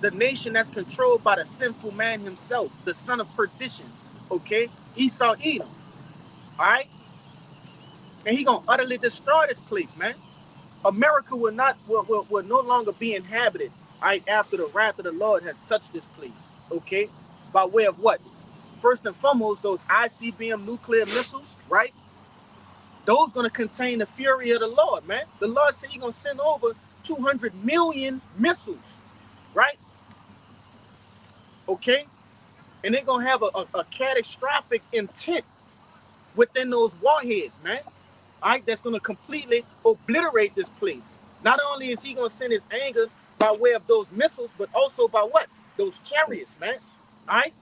The nation that's controlled by the sinful man himself, the son of perdition, okay? Esau Edom, all right? And he gonna utterly destroy this place, man. America will no longer be inhabited, all right, after the wrath of the Lord has touched this place, okay? By way of what? First and foremost, those ICBM nuclear missiles, right? Those gonna contain the fury of the Lord, man. The Lord said he's gonna send over 200 million missiles, right? Okay? And they're gonna have a catastrophic intent within those warheads, man. All right, that's gonna completely obliterate this place. Not only is he gonna send his anger by way of those missiles, but also by what? Those chariots, man. All right?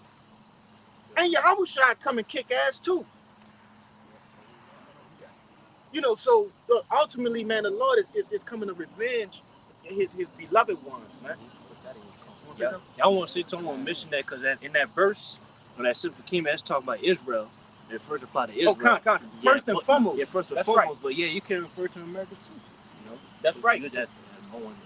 And Yahushua come and kick ass too. So ultimately, man, the Lord is coming to revenge his beloved ones, man. Yeah. Y'all want to see someone mention that because in that verse, when that simple kingdom, that's talking about Israel. It first apply to Israel. First and foremost. Yeah, first and That's foremost. right. But yeah, you can refer to America too. That's right.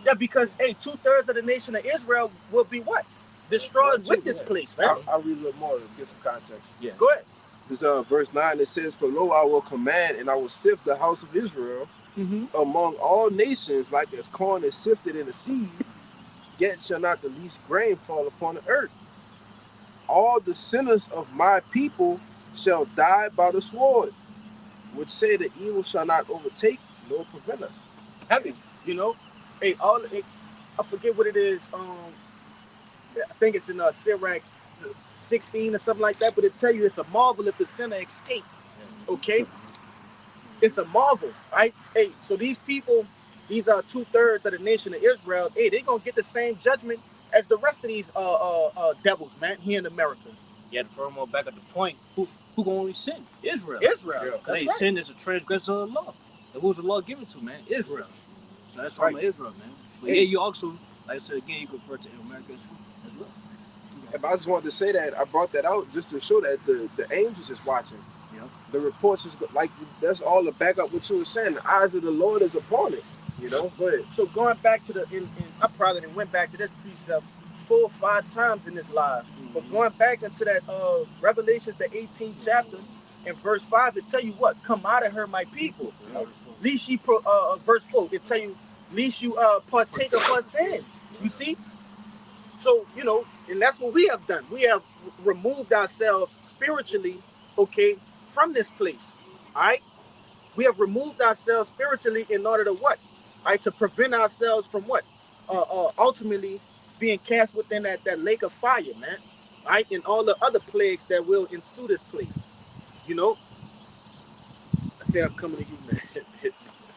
Yeah, because 2/3 of the nation of Israel will be what? Destroyed with this place, man. I'll read a little more to get some context. Go ahead. This verse 9, it says, for lo, I will command, and I will sift the house of Israel among all nations, like as corn is sifted in the seed, yet shall not the least grain fall upon the earth. All the sinners of my people shall die by the sword, which say the evil shall not overtake nor prevent us. Heavy, you know. Hey, I forget what it is. I think it's in Sirach 16 or something like that, but it tell you it's a marvel if the sinner escape. Okay, it's a marvel, right? Hey, so these people, these are 2/3 of the nation of Israel. Hey, they're gonna get the same judgment as the rest of these devils, man, here in America. Yeah, to furthermore back at the point, who gonna sin? Israel. Israel. Yeah. That's Hey, right. sin is a transgressor of the law. And who's the law given to, man? Israel. So that's Right. from Israel, man. But Hey. yeah, you also, like I said again, you can refer to America as well. But I just wanted to say that I brought that out just to show that the angels is watching. Yeah. The reports is like that's all to back up what you were saying. The eyes of the Lord is upon it. You know, go ahead. So going back to I probably done went back to this precept 4 or 5 times in this live. But going back into that Revelations, the 18th chapter, and verse 5, it tell you what, come out of her, my people. Least ye verse 4, it tell you, least you partake of her sins. You see? So, you know, and that's what we have done. We have removed ourselves spiritually, okay, from this place. All right? We have removed ourselves spiritually in order to what? All right, to prevent ourselves from what? Ultimately being cast within that lake of fire, man. All right, and all the other plagues that will ensue this place. You know? I say I'm coming to you, man.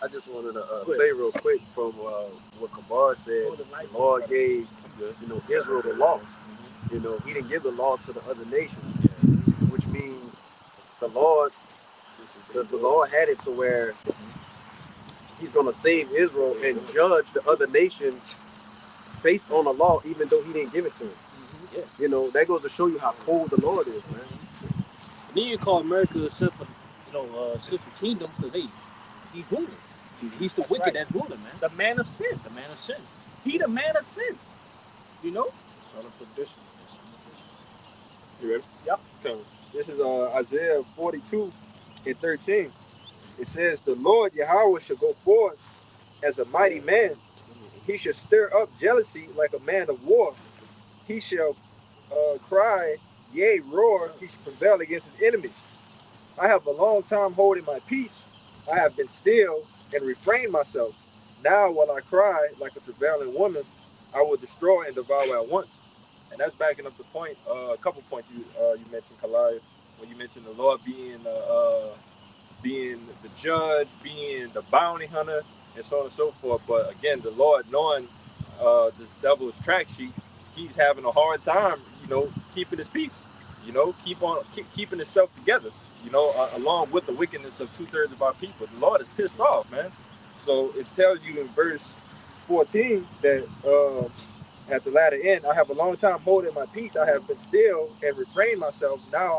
I just wanted to Good. say real quick from what Kabar said. Oh, the light. The Lord gave, Israel the law. He didn't give the law to the other nations, which means the Lord had it to where He's going to save Israel and judge the other nations based on the law, even though He didn't give it to him. Yeah. That goes to show you how cold the Lord is, man. And then you call America a sinful, sinful kingdom because he's ruling. He's the That's wicked right. that's ruling, man. The man of sin. The man of sin. He the man of sin. You know? Son of perdition. You ready? Yep. Okay. This is Isaiah 42:13. It says, the Lord Yahweh shall go forth as a mighty man. He shall stir up jealousy like a man of war. He shall cry, yea, roar. He shall prevail against his enemies. I have a long time holding my peace. I have been still and refrained myself. Now will I cry like a travailing woman. I will destroy and devour at once. And that's backing up the point. A couple points you mentioned, Kalaya, when you mentioned the Lord being the judge, being the bounty hunter, and so on and so forth. But again, the Lord, knowing this devil's track sheet, he's having a hard time, keeping his peace. Keeping himself together. Along with the wickedness of 2/3 of our people, the Lord is pissed off, man. So it tells you in verse 14 that at the latter end, I have a long time holding my peace. I have been still and refrained myself. Now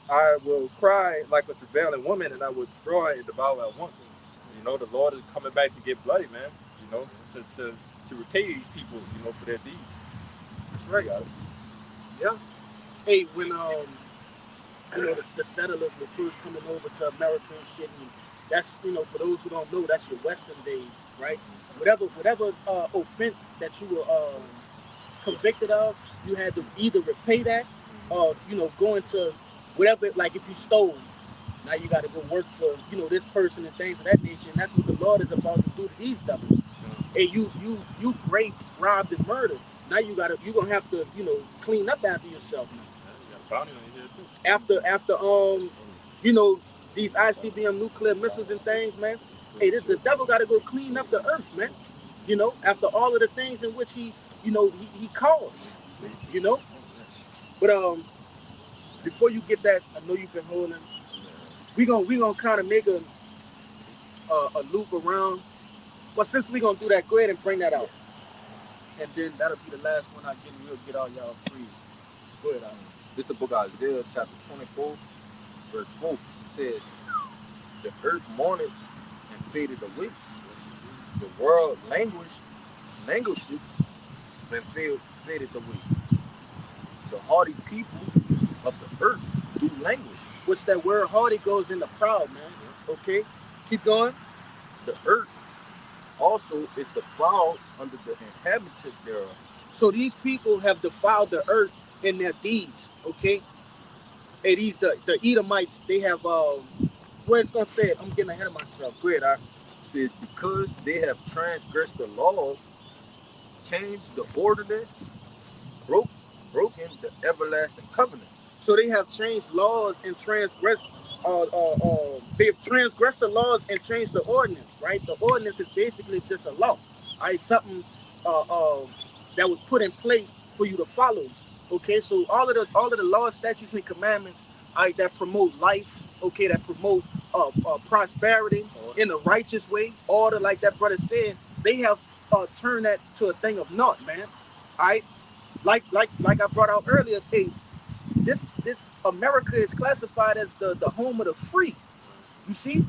I will cry like a travailing woman, and I will destroy and devour at once. The Lord is coming back to get bloody, man. To repay these people, for their deeds. That's right. Yeah. Hey, when the settlers were first coming over to America and shit, and that's for those who don't know, that's your Western days, right? Whatever offense that you were convicted of, you had to either repay that or go into whatever. Like if you stole, now you got to go work for this person and things of that nature. And that's what the Lord is about to do to these devils. Hey, you raped, robbed, and murdered. Now you're gonna have to clean up after yourself now. You got a bounty on your head too. After these ICBM nuclear missiles and things, man. Hey, the devil got to go clean up the earth, man. After all of the things in which he caused. But before you get that, I know you've been holding. We gonna kind of make a loop around. But since we gonna do that, go ahead and bring that out. And then that'll be the last one I get, and we'll get all y'all free. Go ahead, Alan. This is the book of Isaiah, chapter 24, verse 4. It says, the earth mourned and faded away. The world languished and faded away. The hardy people of the earth do languish. What's that word? Hardy goes into proud, man. Okay, keep going. the earth also is defiled under the inhabitants thereof. So these people have defiled the earth in their deeds. Okay, and these the Edomites, they have where it's gonna say it. I'm getting ahead of myself. Go ahead. It says, because they have transgressed the laws, changed the ordinance, broken the everlasting covenant. So they have changed laws and transgressed. They have transgressed the laws and changed the ordinance. Right. The ordinance is basically just a law. Right. Something that was put in place for you to follow. Okay. So all of the laws, statutes, and commandments, right, that promote life. Okay. That promote prosperity in a righteous way. Order, like that brother said, they have turned that to a thing of naught, man. All right. Like I brought out earlier, hey, this America is classified as the home of the free. You see?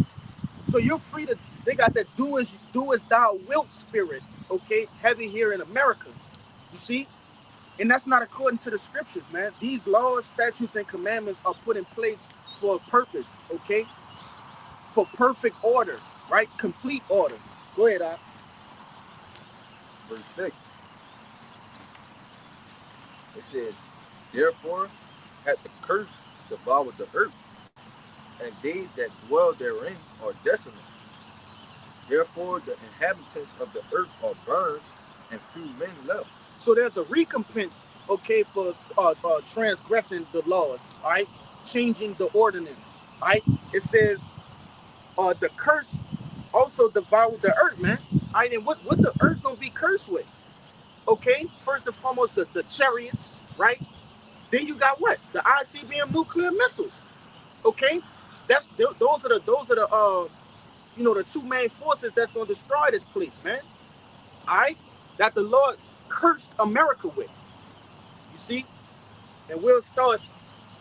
So you're free to, they got that do as thou wilt spirit, okay, heavy here in America. You see? And that's not according to the scriptures, man. These laws, statutes, and commandments are put in place for a purpose, okay? For perfect order, right? Complete order. Go ahead, Al. Verse 6. It says, therefore hath the curse devoured the earth, and they that dwell therein are desolate. Therefore the inhabitants of the earth are burned, and few men left. So there's a recompense, okay, for transgressing the laws, all right? Changing the ordinance, all right? It says the curse also devoured the earth, man. All right, and what the earth gonna be cursed with? Okay, first and foremost, the chariots, right? Then you got what? The ICBM nuclear missiles. Okay, those are the you know, the two main forces that's gonna destroy this place, man. All right, that the Lord cursed America with. You see, and we'll start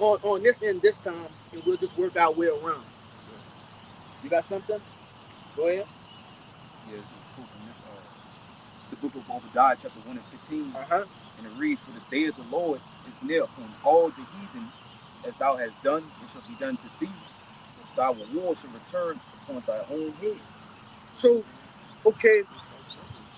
on this end this time, and we'll just work our way around. You got something? Go ahead. Yes, the book of Obadiah, chapter 1 and 15. And it reads, for the day of the Lord is near upon all the heathens, as thou hast done, it shall be done to thee. Thy reward shall return upon thy own head. So, okay,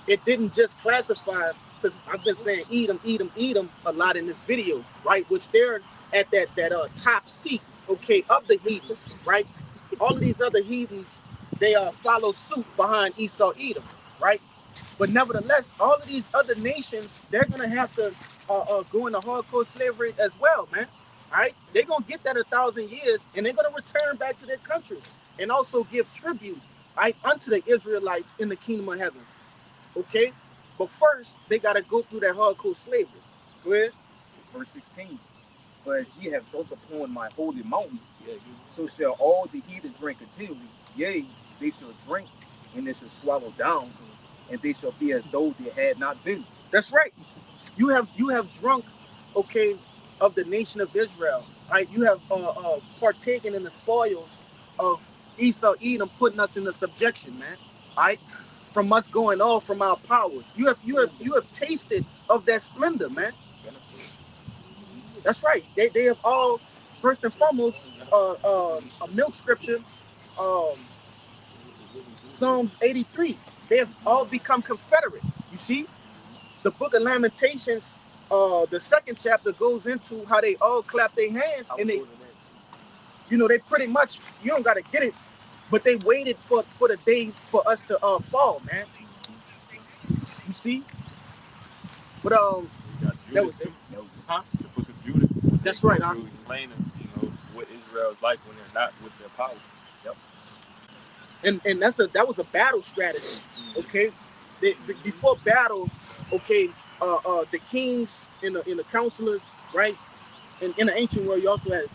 it didn't just classify, because I've been saying Edom a lot in this video, right? Which they're at that top seat, okay, of the heathens, right? All of these other heathens, they follow suit behind Esau, Edom, right? But nevertheless, all of these other nations, they're gonna have to go into hardcore slavery as well, man. All right, they're gonna get that 1,000 years, and they're gonna return back to their country and also give tribute, right, unto the Israelites in the kingdom of heaven. Okay, but first they gotta go through that hardcore slavery. Go ahead. Verse 16. For as ye have drunk upon my holy mountain, so shall all the heathen drink continually. Yea, they shall drink, and they shall swallow down, and they shall be as though they had not been. That's right. You have drunk, okay, of the nation of Israel. Right? You have partaken in the spoils of Esau, Edom, putting us into subjection, man. Right? From us going off from our power. You have tasted of that splendor, man. That's right. They have all, first and foremost, a milk scripture, Psalms 83. They have all become confederate. You see, the book of Lamentations, the second chapter goes into how they all clap their hands, and they, you know, they pretty much, you don't gotta get it, but they waited for the day for us to fall, man. You see, but that was it. Huh? The book of Judah. That's right. Explaining, you know, what Israel is like when they're not with their power. Yep. And that was a battle strategy. Okay, before battle, okay, the kings and the counselors, right? And in the ancient world, you also had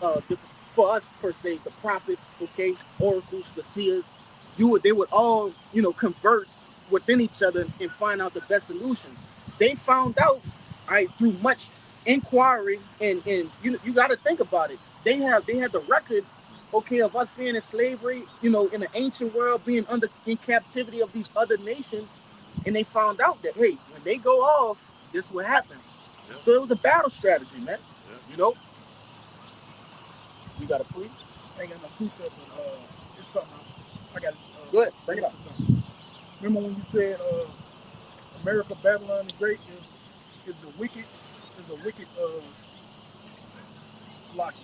for us per se, the prophets, okay, oracles, the seers. They would all, you know, converse within each other and find out the best solution. They found out, right, through much inquiry, and you got to think about it. They had the records, okay, of us being in slavery, you know, in the ancient world, being in captivity of these other nations, and they found out that, hey, when they go off, this will happen. Yeah. So it was a battle strategy, man. Yeah. You know. You got a plea? I ain't got no precept, but it's something I got. Go ahead, bring it up. Remember when you said America, Babylon the Great is the wicked, like,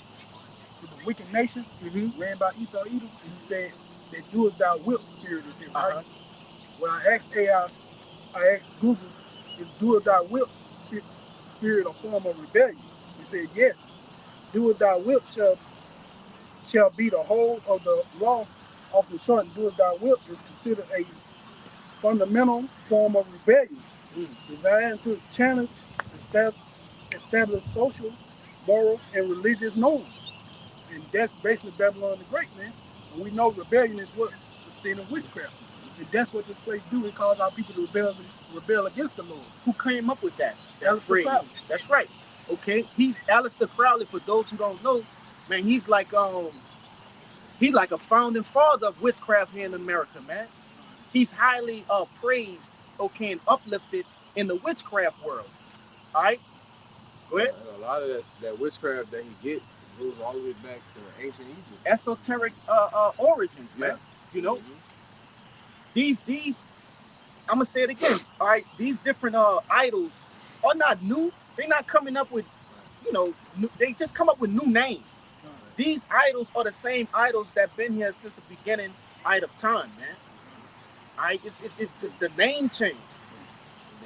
is the wicked nation ran by Esau Edom, and you said that do as thou wilt spirit is here, right? When I asked AI, I asked Google, is do as thou wilt spirit a form of rebellion? It said yes. Do as thou wilt shall be the whole of the law of the son. Do as thou wilt is considered a fundamental form of rebellion designed to challenge establish social, moral, and religious norms. And that's basically Babylon the Great, man. And we know rebellion is what? The sin of witchcraft. And that's what this place do. It calls our people to rebel against the Lord. Who came up with that? Aleister Crowley. That's right. Okay, he's Aleister Crowley. For those who don't know, man, he's like a founding father of witchcraft here in America, man. He's highly praised, okay, and uplifted in the witchcraft world. All right, go ahead. A lot of that witchcraft that he get goes all the way back to ancient Egypt. Esoteric origins, man. You know, these I'm gonna say it again. All right, these different idols are not new. They're not coming up with, they just come up with new names. These idols are the same idols that been here since the beginning of time, man. All right, it's the name change.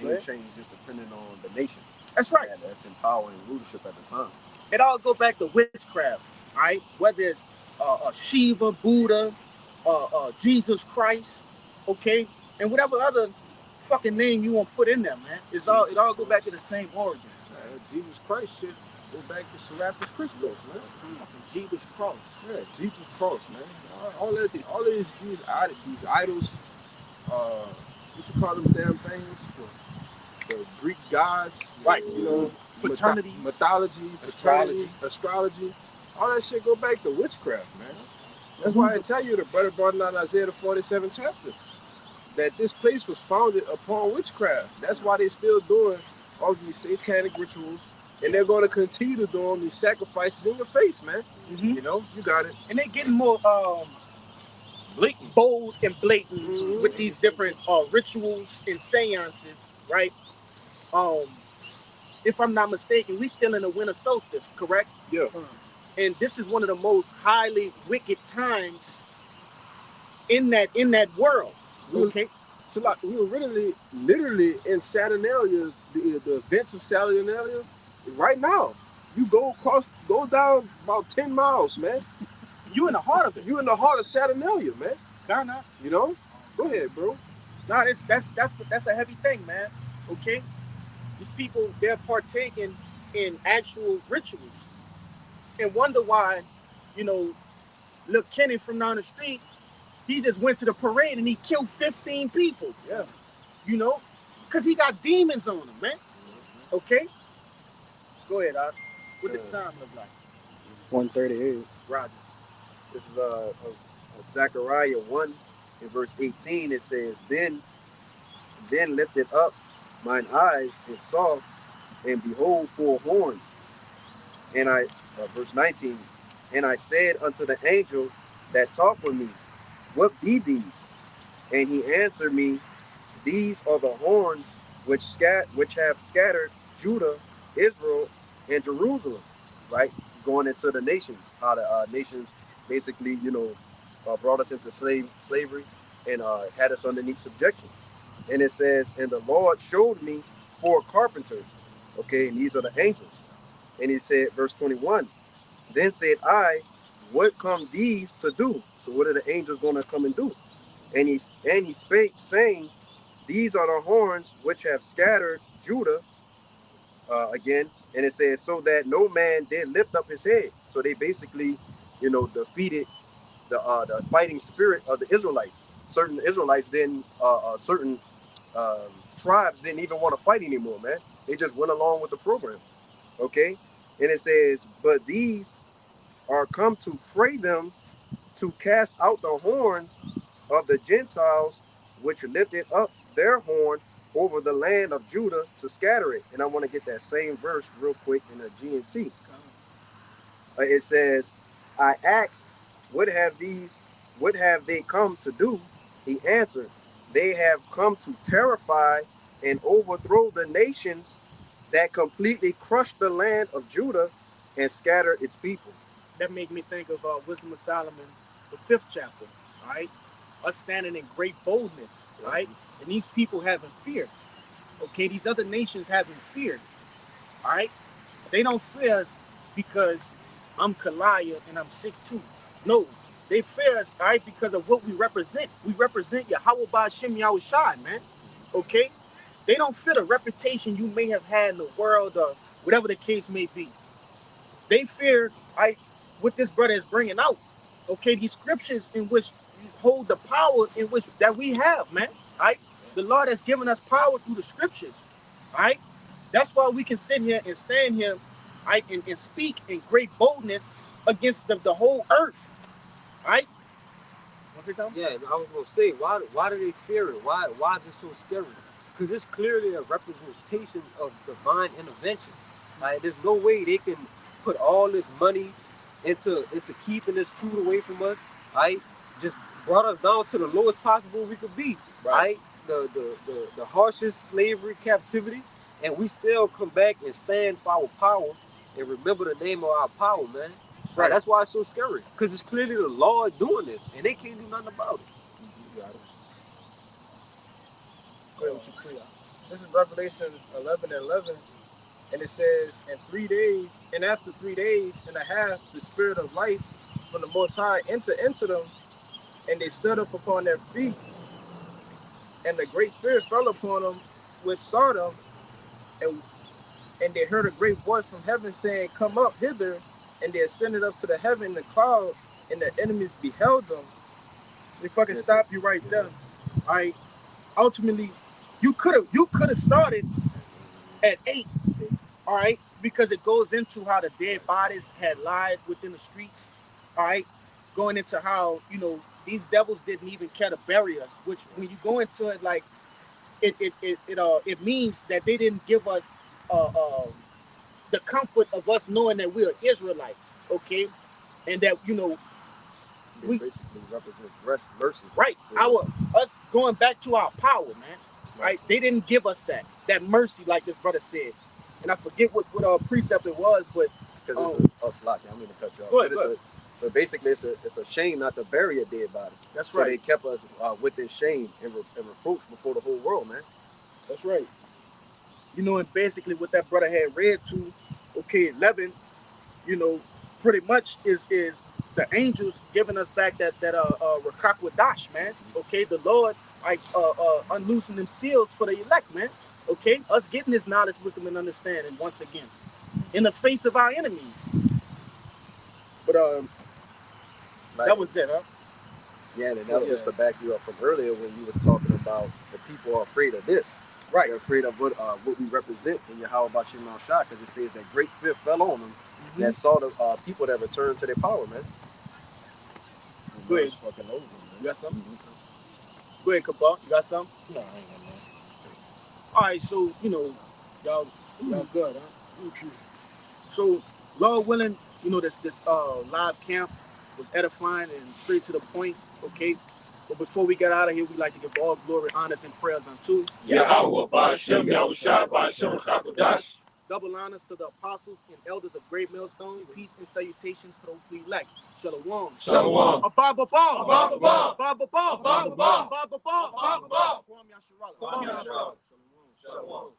The name change just depending on the nation. That's right. That's in power and rulership at the time. It all go back to witchcraft, all right? Whether it's Shiva, Buddha, Jesus Christ, okay, and whatever other fucking name you want to put in there, man. It all go back to the same origins. Jesus Christ shit go back to Serapis Christos, man. Fucking Jesus Cross. Yeah, Jesus Cross, man. All of these idols, what you call them damn things? The Greek gods, right? You know, fraternity, mythology, astrology, all that shit go back to witchcraft, man. That's why I tell you, the brother brought down Isaiah the 47th chapter, that this place was founded upon witchcraft. That's why they're still doing all these satanic rituals, and they're going to continue to do all these sacrifices in your face, man. You know, you got it. And they're getting more bold and blatant with these different rituals and seances, right? If I'm not mistaken, we still in the winter solstice, correct? Yeah. And this is one of the most highly wicked times in that world. Okay. So like we were literally in Saturnalia, the events of Saturnalia, right now. You go down about 10 miles, man. You in the heart of it. You in the heart of Saturnalia, man. Nah. You know? Go ahead, bro. Nah, that's a heavy thing, man. Okay. These people, they're partaking in actual rituals and wonder why, look, Kenny from down the street, he just went to the parade and he killed 15 people. Yeah. Because he got demons on him, man. Okay? Go ahead, what the time look like? 1:38. Roger. This is Zechariah 1 in verse 18. It says, Then lifted up mine eyes and saw, and behold, 4 horns. And verse 19, and I said unto the angel that talked with me, what be these? And he answered me, these are the horns which have scattered Judah, Israel, and Jerusalem. Right, going into the nations. How the nations basically, brought us into slavery and had us underneath subjection. And it says, and the Lord showed me 4 carpenters. Okay, and these are the angels. And he said, verse 21, then said I, what come these to do? So what are the angels going to come and do? And he spake, saying, these are the horns which have scattered Judah, again. And it says, so that no man did lift up his head. So they basically, defeated the fighting spirit of the Israelites. Certain Israelites didn't, certain tribes didn't even want to fight anymore, man. They just went along with the program. Okay. And it says, but these are come to fray them, to cast out the horns of the Gentiles, which lifted up their horn over the land of Judah, to scatter it. And I want to get that same verse real quick in the GNT. It says, I asked, what have they come to do? He answered, they have come to terrify and overthrow the nations that completely crushed the land of Judah and scatter its people. That made me think of Wisdom of Solomon, the 5th chapter. All right, us standing in great boldness. Right, and these people having fear. Okay, these other nations having fear. All right, they don't fear us because I'm Kalaya and I'm 6'2". No, they fear us, all right, because of what we represent. We represent Yahweh Ba'Shem Yahushai, man. Okay, they don't fear the reputation you may have had in the world or whatever the case may be. They fear, what this brother is bringing out. Okay, these scriptures in which hold the power in which that we have, man. Right, the Lord has given us power through the scriptures. Right, that's why we can sit here and stand here, right, and speak in great boldness against the whole earth. Right. Want to say something? Yeah, and I was gonna say, why do they fear it? Why is it so scary? Because it's clearly a representation of divine intervention. Like, there's no way they can put all this money into keeping this truth away from us. Right? Just brought us down to the lowest possible we could be. Right? The harshest slavery, captivity, and we still come back and stand for our power and remember the name of our power, man. Right. That's why it's so scary, because it's clearly the Lord doing this, and they can't do nothing about it. Go ahead with your prayer. This is Revelations 11:11, and it says, "In 3 days, and after 3 days and a half, the Spirit of life from the Most High entered into them, and they stood up upon their feet, and the great fear fell upon them which saw them, and they heard a great voice from heaven saying, Come up hither. And they ascended up to the heaven in the cloud, and their enemies beheld them." They fucking stop you right there. All right. Ultimately, you could have started at 8. All right, because it goes into how the dead bodies had lied within the streets. All right, going into how these devils didn't even care to bury us. Which when you go into it, like it means that they didn't give us the comfort of us knowing that we are Israelites, okay, and that We basically represents mercy. Right, us going back to our power, man. Right, they didn't give us that mercy, like this brother said, and I forget what precept it was, but because it's a I mean to cut you off. But basically, it's a shame not to bury a dead body. That's so right. They kept us with this shame and reproach before the whole world, man. That's right. And basically what that brother had read to, 11, pretty much is the angels giving us back that Rakak Wadash, man. Okay, the Lord unloosing them seals for the elect, man. Okay, us getting this knowledge, wisdom, and understanding once again in the face of our enemies. But that was it, huh? Yeah, and that was just to back you up from earlier when you was talking about the people are afraid of this. Right. They're afraid of what we represent in Yahweh Ba'Shem Yahushua, because it says that great fear fell on them that saw the people that returned to their power, man. Go ahead. Fucking over, man. You got something? Go ahead, Kabal. You got something? No, I ain't got nothing. All right, so y'all good, huh? So Lord willing, this live camp was edifying and straight to the point. Okay. But before we get out of here, we'd like to give all glory, honors, and prayers unto Yahweh Ba'Shem Yahushua Ba'Shem Chakodash. Double honors to the apostles and elders of Great Millstone. Peace and salutations to those free elect. Shalom. Shalom. Abba Ba. Abba Ba. Abba Ba. Abba Ba. Abba Ba. Abba Ba. Kwam Yasharallah. Shalom.